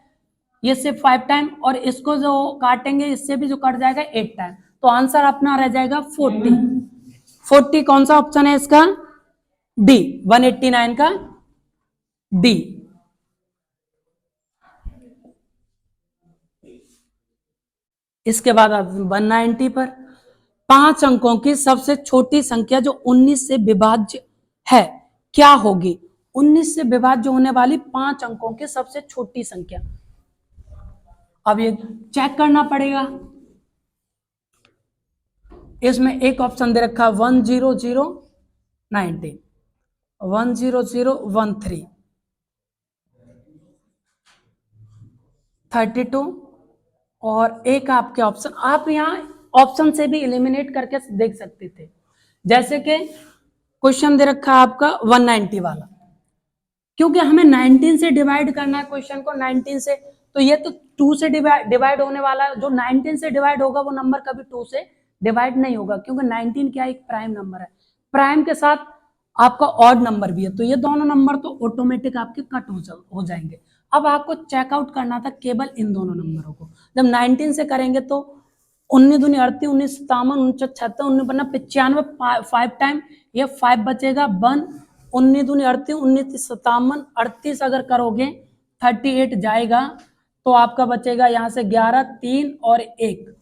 ये सिर्फ 5 टाइम, और इसको जो काटेंगे इससे भी जो कट जाएगा 8 टाइम, तो आंसर अपना रह जाएगा 40। 40 कौन सा ऑप्शन है इसका, डी, 189 का डी। इसके बाद 190 पर 5 अंकों की सबसे छोटी संख्या जो 19 से विभाज्य है क्या होगी। 19 से विभाज्य होने वाली 5 अंकों की सबसे छोटी संख्या, अब ये चेक करना पड़ेगा। इसमें एक ऑप्शन दे रखा 10019, 10013 32 और एक आपके ऑप्शन, आप यहाँ ऑप्शन से भी एलिमिनेट करके देख सकते थे। जैसे कि क्वेश्चन दे रखा है आपका 190 वाला, क्योंकि हमें 19 से डिवाइड करना है क्वेश्चन को, 19 से, तो ये तो 2 से डिवाइड होने वाला है। जो 19 से डिवाइड होगा वो नंबर कभी 2 से डिवाइड नहीं होगा, क्योंकि 19 क्या एक प्राइम नंबर है, प्राइम के साथ आपका ऑड नंबर भी है, तो ये दोनों नंबर तो ऑटोमेटिक आपके कट हो जाएंगे। अब आपको चेकआउट करना था केवल इन दोनों नंबरों को। जब 19 से करेंगे तो 19 दूनी 38, 19 57, 49 76, 19 बनना 95, 5 टाइम ये 5 बचेगा 1, 19 दूनी 38, 19 57, 38 अगर करोगे 38 जाएगा, तो आपका बचेगा यहाँ से 11, 3 और 1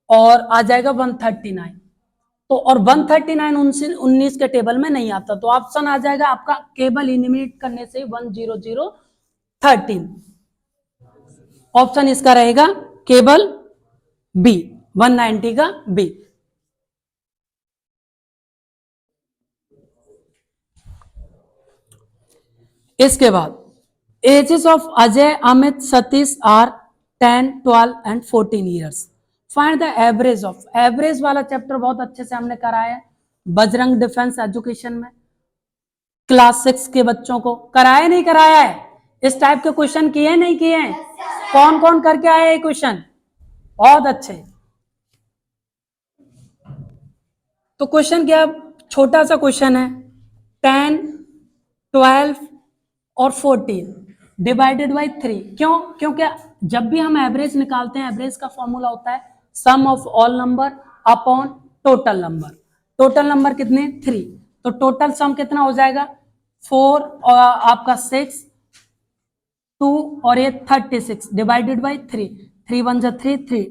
और आ जाएगा 139। तो और 139 19 के टेबल में नहीं आता, तो ऑप्शन आ जाएगा आपका केवल एलिमिनेट करने से 10013। ऑप्शन इसका रहेगा केवल बी, 190 का बी। इसके बाद ages of Ajay, Amit, Satish are 10, 12 and 14 years. Find the average of, average वाला चैप्टर बहुत अच्छे से हमने कराया है बजरंग डिफेंस एजुकेशन में, क्लास 6 के बच्चों को कराया नहीं कराया है, इस टाइप के क्वेश्चन किए नहीं किए हैं, कौन कौन करके आए ये क्वेश्चन, बहुत अच्छे। तो क्वेश्चन क्या, छोटा सा क्वेश्चन है, 10, 12 और 14 डिवाइडेड बाई 3। क्यों, क्योंकि जब भी हम एवरेज निकालते हैं, एवरेज का फॉर्मूला होता है sum of all number upon total number. Total number कितने 3, तो टोटल सम कितना हो जाएगा 4 और आपका 6, 2 और ये 36 डिवाइडेड बाई 3, 3 1 जा 3, 3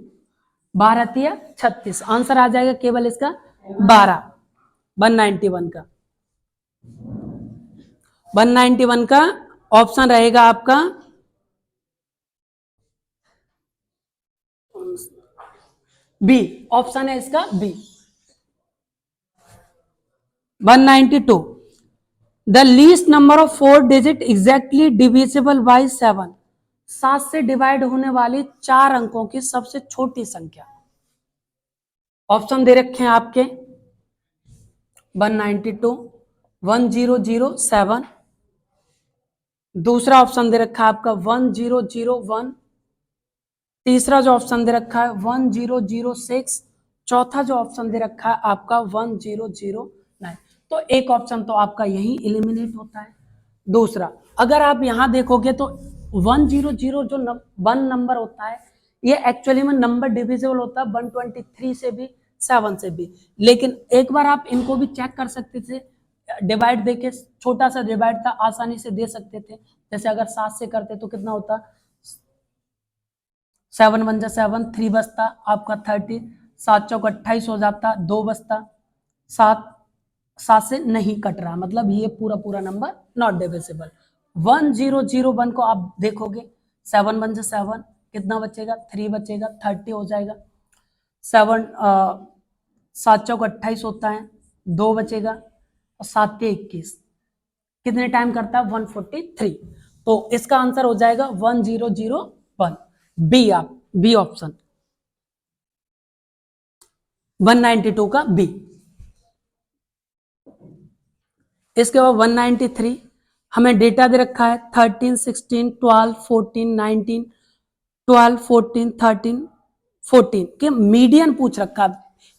12 36, आंसर आ जाएगा केवल इसका 12, 191 का। 191 का ऑप्शन रहेगा आपका बी, ऑप्शन है इसका B. 192 the least number of 4 digit exactly divisible by 7। 7 से डिवाइड होने वाली 4 अंकों की सबसे छोटी संख्या। ऑप्शन दे रखे हैं आपके 192, 1007, दूसरा ऑप्शन दे रखा है आपका 1001, तीसरा जो ऑप्शन दे रखा है 1006, चौथा जो ऑप्शन दे रखा है आपका 1009। तो एक ऑप्शन तो आपका यही एलिमिनेट होता है। दूसरा, अगर आप यहां देखोगे तो 100 जो 1 नंबर होता है, ये एक्चुअली में नंबर डिविजिबल होता है 123 से भी, 7 से भी, लेकिन एक बार आप इनको भी चेक कर सकते थे, डिवाइड देके, छोटा सा डिवाइड था, आसानी से दे सकते थे। जैसे अगर 7 से करते तो कितना होता, 7 1 जा 7, 3 बचता आपका 30, 7 चौक 28 हो जाता, 2 बचता, 7 से नहीं कट रहा, मतलब ये पूरा पूरा नंबर नॉट डिविजिबल। 1001 को आप देखोगे 7 1 जा 7, कितना बचेगा 3 बचेगा, 30 हो जाएगा, 7 चौक 28 होता है, 2 बचेगा और 7 के 21, कितने टाइम करता है 143। तो इसका आंसर हो जाएगा 1001, बी, आप बी ऑप्शन 192 का बी। इसके बाद 193 हमें डेटा दे रखा है 13, 16, 12, 14, 19, 12, 14, 13, 14 के मीडियन पूछ रखा है।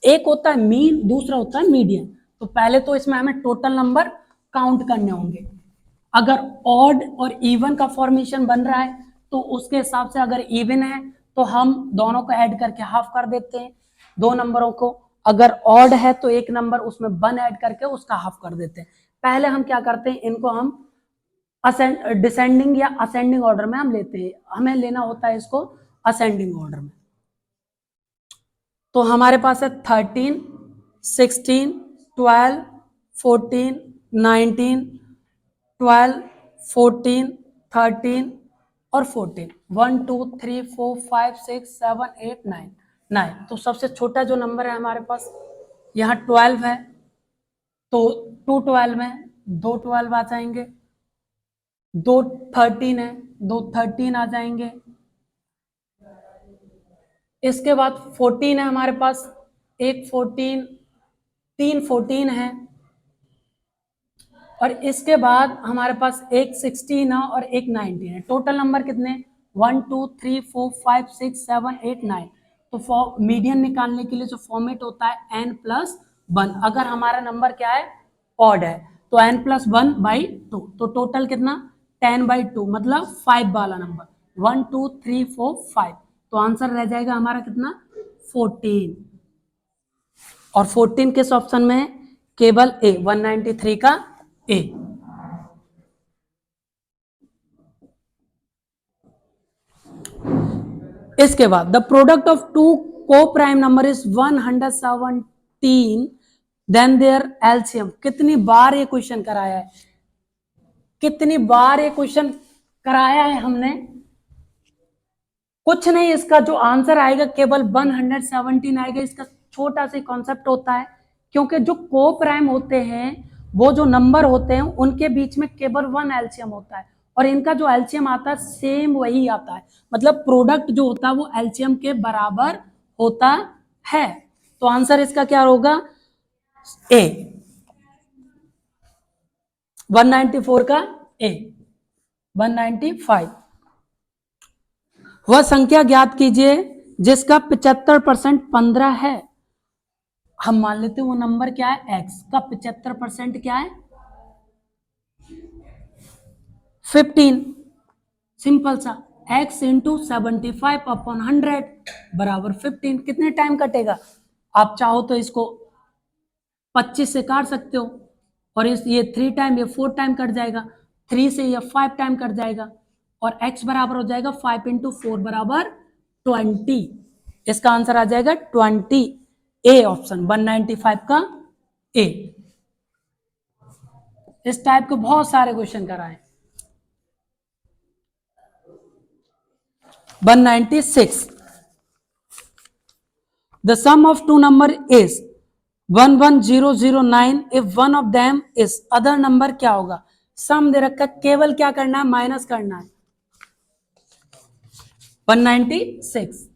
एक होता है मीन, दूसरा होता है मीडियन। तो पहले तो इसमें हमें टोटल नंबर काउंट करने होंगे। अगर ऑड और इवन का फॉर्मेशन बन रहा है तो उसके हिसाब से, अगर इवन है तो हम दोनों को ऐड करके हाफ कर देते हैं, दो नंबरों को। अगर ऑड है तो एक नंबर उसमें 1 ऐड करके उसका हाफ कर देते हैं। पहले हम क्या करते हैं, इनको हम डिसेंडिंग या असेंडिंग ऑर्डर में हम लेते हैं। हमें लेना होता है इसको असेंडिंग ऑर्डर में। तो हमारे पास है 13, 16, 12, 14, 19, 12, 14, 13 और 14, 1 2 3 4 5 6 7 8 9 9। तो सबसे छोटा जो नंबर है हमारे पास यहाँ 12 है, तो 2 12 में दो 12 आ जाएंगे, दो 13 है, दो 13 आ जाएंगे। इसके बाद 14 है हमारे पास, एक 14, तीन 14 है, और इसके बाद हमारे पास एक 16 है और एक 19 है। टोटल नंबर कितने? 1 2 3 4 5 6 7 8 9। तो मीडियन निकालने के लिए जो फॉर्मेट होता है n+1, अगर हमारा नंबर क्या है, ऑड है, तो n+1/2, तो टोटल कितना, 10/2, मतलब 5 वाला नंबर 1 2 3 4 5। तो आंसर रह जाएगा हमारा कितना, 14। और 14 किस ऑप्शन में है, केवल ए, 193 का ए। इसके बाद the product of two coprime number is 117, then their LCM. कितनी बार ये क्वेश्चन कराया है, कितनी बार ये क्वेश्चन कराया है हमने, कुछ नहीं, इसका जो आंसर आएगा केवल 117 आएगा। इसका छोटा सा कॉन्सेप्ट होता है, क्योंकि जो को प्राइम होते हैं, वो जो नंबर होते हैं उनके बीच में केवल 1 एलसीएम होता है, और इनका जो एलसीएम आता है सेम वही आता है, मतलब प्रोडक्ट जो होता है वो एलसीएम के बराबर होता है। तो आंसर इसका क्या होगा, ए, 194 का ए। 195, वह संख्या ज्ञात कीजिए जिसका 75% 15 है। हम मान लेते हैं वो नंबर क्या है, x का 75% क्या है, 15। सिंपल सा, x इंटू 75/100 बराबर 15। कितने टाइम कटेगा, आप चाहो तो इसको 25 से काट सकते हो, और ये 3 टाइम, ये 4 टाइम कट जाएगा, 3 से ये 5 टाइम कट जाएगा, और x बराबर हो जाएगा 5 इंटू 4 बराबर 20। इसका आंसर आ जाएगा 20, ए ऑप्शन, 195 का ए। इस टाइप के बहुत सारे क्वेश्चन कराए। 196, the sum of two number is 11009, if one of them is, other number क्या होगा, सम दे रखा, केवल क्या करना है, माइनस करना है। 196,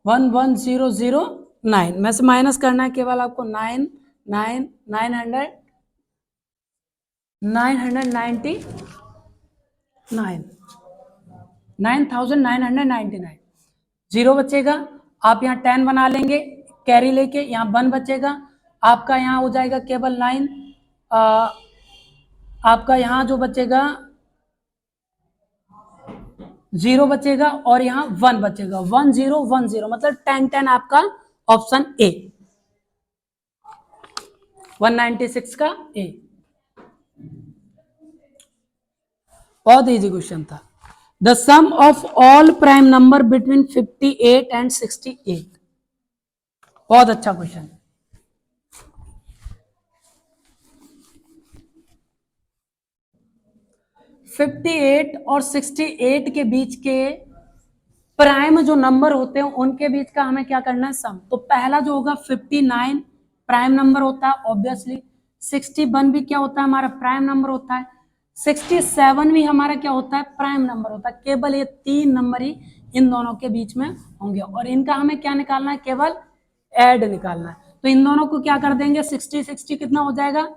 11009 में से माइनस करना है केवल आपको 999, 9999, जीरो बचेगा, आप यहाँ 10 बना लेंगे कैरी लेके, यहाँ 1 बचेगा, आपका यहाँ हो जाएगा केवल 9, आपका यहाँ जो बचेगा 0 बचेगा, और यहाँ 1 बचेगा, 1010, मतलब 1010 आपका ऑप्शन ए, 196 का ए। बहुत इजी क्वेश्चन था। The sum of all prime number between 58 and 68, बहुत अच्छा क्वेश्चन। फिफ्टी 58 और 68 के बीच के प्राइम जो नंबर होते हैं उनके बीच का हमें क्या करना है, सम। तो पहला जो होगा 59 प्राइम नंबर होता है ऑब्वियसली, 61 भी क्या होता है, हमारा प्राइम नंबर होता है, 67 भी हमारा क्या होता है, प्राइम नंबर होता है। केवल ये 3 नंबर ही इन दोनों के बीच में होंगे, और इनका हमें क्या निकालना है, केवल ऐड निकालना है। तो इन दोनों को क्या कर देंगे, 60 कितना हो जाएगा,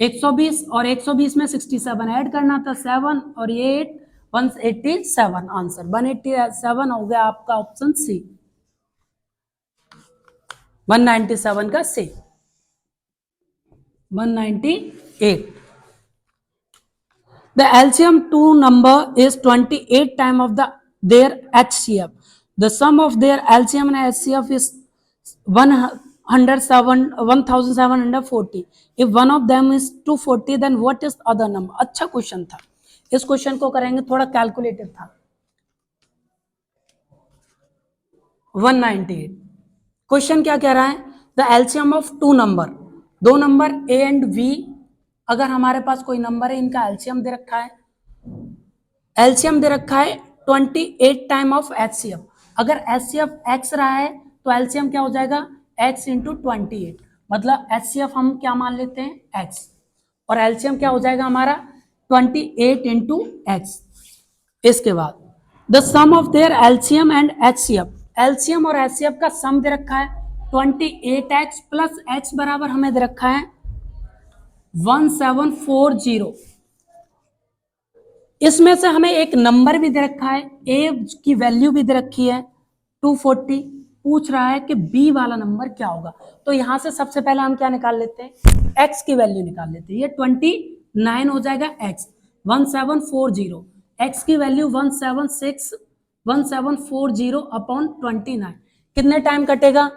120, और 120 में 67 ऐड करना था, 7 और ये 8, 187 आंसर, 187 हो गया आपका ऑप्शन सी, 197 का सी। 198, the LCM two number is 28 time of their HCF. The sum of their LCM and HCF is 1740. If one of them is 240, then what is other number? अच्छा question था, इस question को करेंगे, थोड़ा calculative था। 198, question क्या कह रहा है, the LCM of two number, दो नंबर ए एंड बी, अगर हमारे पास कोई नंबर है, इनका एलसीएम दे रखा है, एलसीएम दे रखा है 28 टाइम ऑफ एचसीएफ। अगर एचसीएफ एक्स रहा है तो एलसीएम क्या हो जाएगा, एक्स इंटू 28, मतलब HCF हम क्या मान लेते हैं x, और एलसीएम क्या हो जाएगा हमारा 28 इंटू एक्स। इसके बाद the sum of their LCM and HCF, LCM और HCF का सम दे रखा है 28x प्लस x बराबर हमें दे रखा है 1740। इसमें से हमें एक नंबर भी दे रखा है, a की वैल्यू भी दे रखी है 240। पूछ रहा है कि b वाला नंबर क्या होगा। तो यहां से सबसे पहले हम क्या निकाल लेते हैं, x की वैल्यू निकाल लेते हैं। ये 29 हो जाएगा x 1740, x की वैल्यू 1740 अपॉन 29। कितने टाइम कटेगा,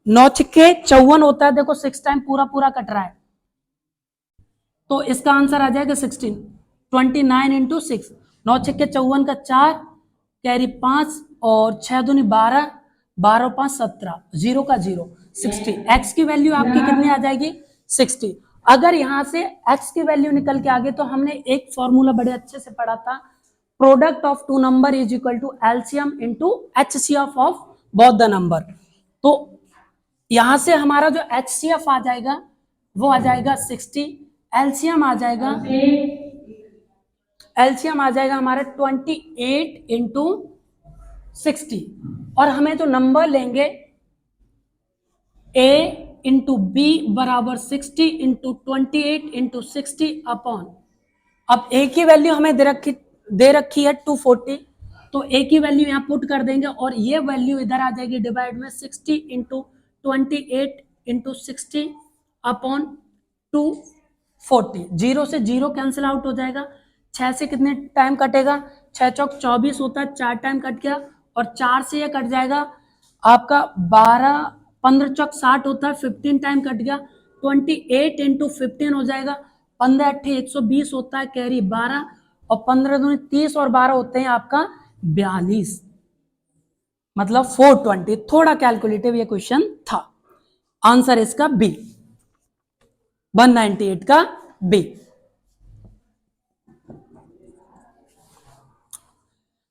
9 छक्के 54 होता है, देखो 6 टाइम पूरा पूरा कट रहा है, तो इसका आंसर आ जाएगा 16। 29 इंटू 6, 9 छक्के 54 का 4, कैरी 5 और 6 दूनी 12, 12 5 17, 0 का 0, 60। एक्स की वैल्यू आपकी कितनी आ जाएगी 60। अगर यहां से एक्स की वैल्यू निकल के आगे तो हमने एक फॉर्मूला बड़े अच्छे से पढ़ा था, product of two number is equal to LCM into HCF of both the number. तो यहां से हमारा जो HCF आ जाएगा वो आ जाएगा 60, एलसीएम आ जाएगा हमारा 28 इंटू 60, और हमें जो नंबर लेंगे a इंटू बी बराबर 60 इंटू 28 इंटू 60 अपॉन, अब a की वैल्यू हमें दे रखी है 240, तो a की वैल्यू यहां पुट कर देंगे और ये वैल्यू इधर आ जाएगी डिवाइड में 60 इंटू 28 इंटू 60 अपॉन 240। 0 से 0 कैंसिल आउट हो जाएगा, 6 से कितने टाइम कटेगा, 6 चौक 24 होता है, 4 टाइम कट गया, और 4 से ये कट जाएगा आपका 12, 15 चौक 60 होता है, 15 टाइम कट गया, 28 इंटू 15 हो जाएगा, 15 अट्ठे 120 होता है, कैरी 12, और 15 दूनी 30 और 12 होते हैं आपका 42, मतलब 420। थोड़ा कैलकुलेटिव ये क्वेश्चन था। आंसर इसका बी, 198 का B.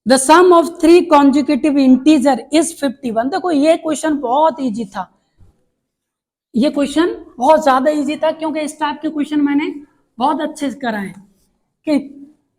The sum of 3 consecutive integer is 51। देखो ये क्वेश्चन बहुत इजी था, ये क्वेश्चन बहुत ज्यादा इजी था, क्योंकि इस टाइप के क्वेश्चन मैंने बहुत अच्छे से कराए कि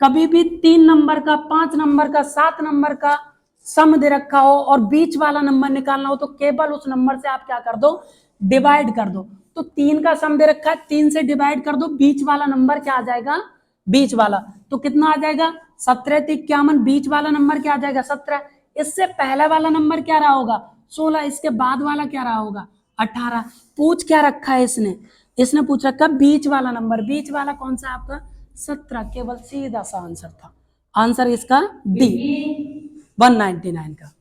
कभी भी 3 नंबर का, 5 नंबर का, 7 नंबर का सम दे रखा हो और बीच वाला नंबर निकालना हो, तो केवल उस नंबर से आप क्या कर दो, डिवाइड कर दो। तो 3 का सम दे रखा है, 3 से डिवाइड कर दो, बीच वाला नंबर क्या आ जाएगा, बीच वाला, तो कितना आ जाएगा 17 51, बीच वाला नंबर क्या आ जाएगा 17। इससे पहला वाला नंबर क्या रहा होगा 16, इसके बाद वाला क्या रहा होगा 18। पूछ क्या रखा है इसने पूछ रखा बीच वाला नंबर, बीच वाला कौन सा आपका 17, केवल सीधा सा आंसर था। आंसर इसका डी 199 का।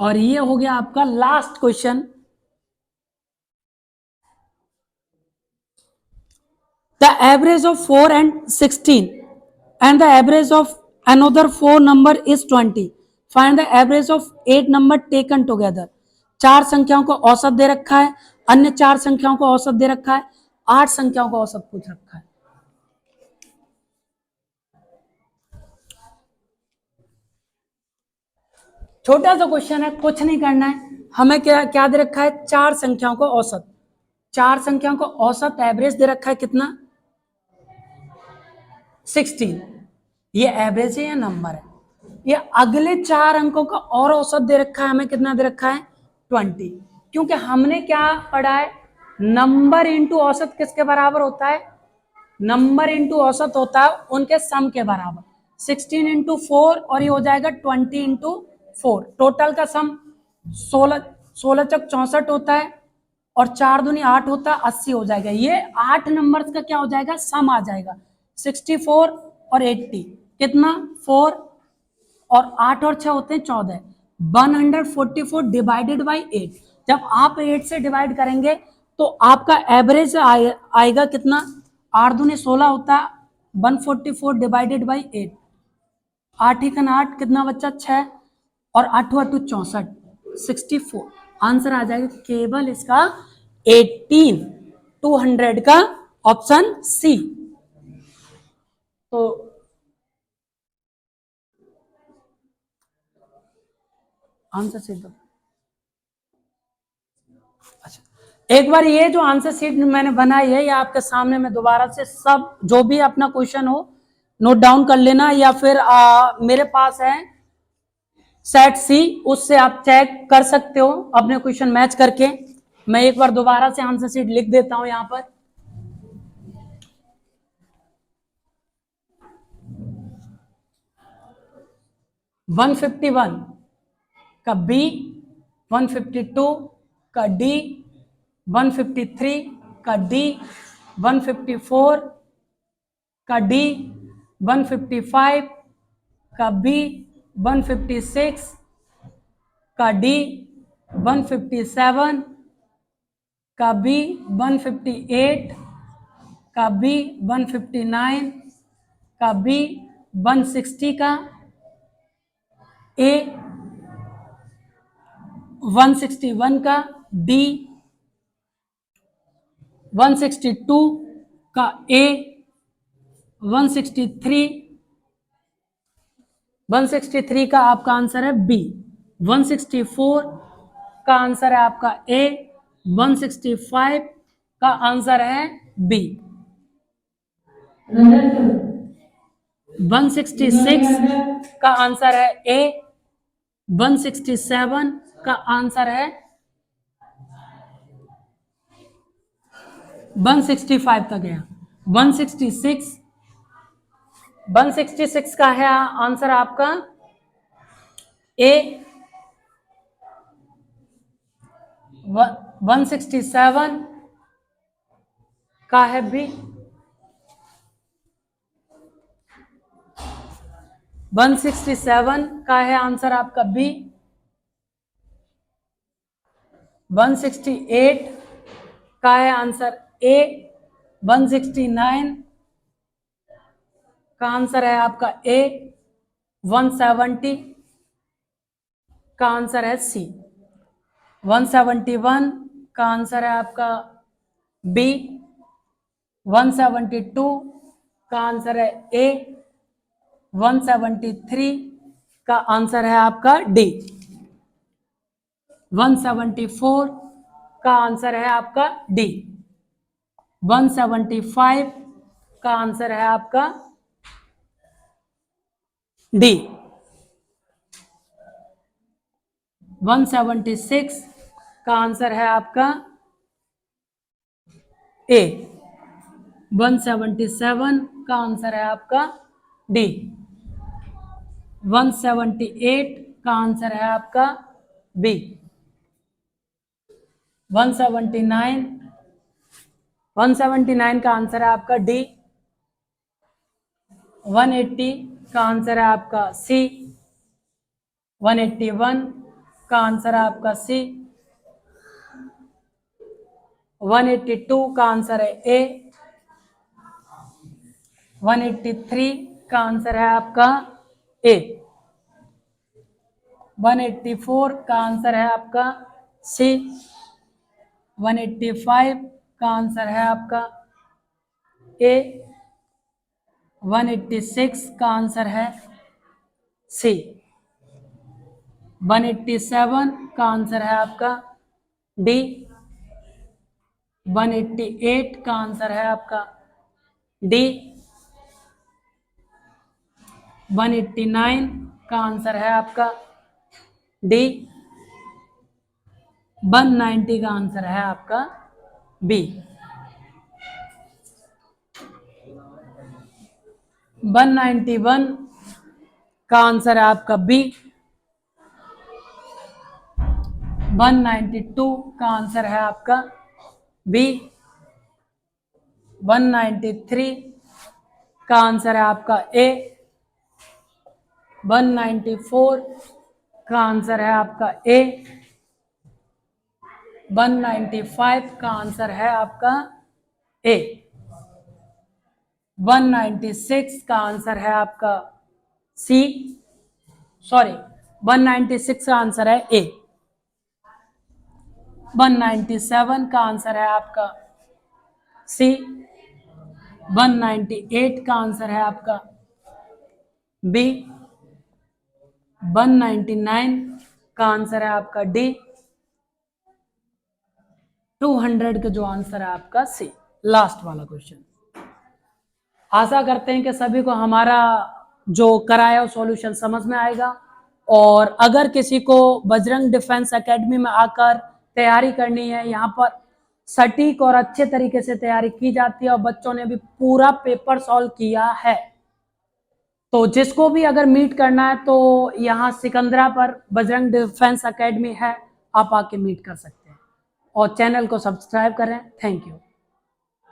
और ये हो गया आपका last question. The average of 4 and 16 and the average of another 4 number is 20. Find the average of 8 number taken together. 4 संख्याओं को औसत दे रखा है, अन्य 4 संख्याओं को औसत दे रखा है, 8 संख्याओं को औसत पूछ रखा है। छोटा सा क्वेश्चन है, कुछ नहीं करना है, हमें क्या क्या दे रखा है 4 संख्याओं को औसत, 4 संख्याओं को औसत एवरेज दे रखा है कितना 16, ये एवरेज है या नंबर है। ये अगले 4 अंकों का और औसत दे रखा है, हमें कितना दे रखा है 20, क्योंकि हमने क्या पढ़ा है नंबर इंटू औसत किसके बराबर होता है, नंबर इंटू औसत होता है उनके सम के बराबर। 16 इंटू 4 और ये हो जाएगा 20 इंटू 4, टोटल का सम 16 चक 64 होता है, और 4 दूनी 8 होता है 80 हो जाएगा। ये 8 नंबर्स का क्या हो जाएगा सम आ जाएगा, 64 और 80 कितना 4, और 8 और 6 होते हैं 14, 144 डिवाइडेड बाई 8। जब आप 8 से डिवाइड करेंगे तो आपका एवरेज आएगा कितना, 8 दूनी 16 होता है, 144 डिवाइडेड बाई 8, 8 ही 8 कितना बच्चा 6, और 8 8 64, 64। आंसर आ जाएगा केवल इसका 18, 200 का ऑप्शन सी। तो आंसर से दो। अच्छा, एक बार ये जो आंसर शीट मैंने बनाई है, ये आपके सामने में दोबारा से सब जो भी अपना क्वेश्चन हो नोट डाउन कर लेना, या फिर मेरे पास है सेट सी, उससे आप चेक कर सकते हो अपने क्वेश्चन मैच करके। मैं एक बार दोबारा से आंसर शीट लिख देता हूं यहां पर। वन 151 का बी, 152 का डी, 153 का डी, 154 का डी, 155 का बी, 156 का डी, 157 का बी, 158 का बी, 159 का बी, 160 का ए, 161 का डी, 162 का ए, 163 का आपका आंसर है बी, 164 का आंसर है आपका ए, 165 का आंसर है बी, 166 का आंसर है ए, 167 का आंसर है 165 तक गया, 166 का है आंसर आपका ए, 167 का है बी, 167 का है आंसर आपका बी, 168 का है आंसर ए, 169 का आंसर है आपका ए, 170 का आंसर है सी, 171 का आंसर है आपका बी, 172 का आंसर है ए, 173 का आंसर है आपका डी, 174 का आंसर है आपका डी, 175 का आंसर है आपका डी, 176 का आंसर है आपका ए, 177 का आंसर है आपका डी, 178 का आंसर है आपका बी, 179 का आंसर है आपका डी, 180 का आंसर है आपका सी, 181 का आंसर है आपका सी, 182 का आंसर है ए, 183 का आंसर है आपका ए, 184 का आंसर है आपका सी, 185 का आंसर है आपका ए, 186 का आंसर है सी, 187 का आंसर है आपका डी, 188 का आंसर है आपका डी, 189 का आंसर है आपका डी, 190 का आंसर है आपका बी, 191 का आंसर है आपका बी, 192 का आंसर है आपका बी, 193 का आंसर है आपका ए, 194 का आंसर है आपका ए, 195 का आंसर है आपका ए, 196 का आंसर है आपका सी, 196 का आंसर है ए, 197 का आंसर है आपका सी, 198 का आंसर है आपका बी, 199 का आंसर है आपका डी, 200 का जो आंसर है आपका सी, लास्ट वाला क्वेश्चन। आशा करते हैं कि सभी को हमारा जो कराया सॉल्यूशन समझ में आएगा, और अगर किसी को बजरंग डिफेंस एकेडमी में आकर तैयारी करनी है, यहाँ पर सटीक और अच्छे तरीके से तैयारी की जाती है और बच्चों ने भी पूरा पेपर सॉल्व किया है, तो जिसको भी अगर मीट करना है तो यहाँ सिकंदरा पर बजरंग डिफेंस एकेडमी है, आप आके मीट कर सकते हैं। और चैनल को सब्सक्राइब करें। Thank you.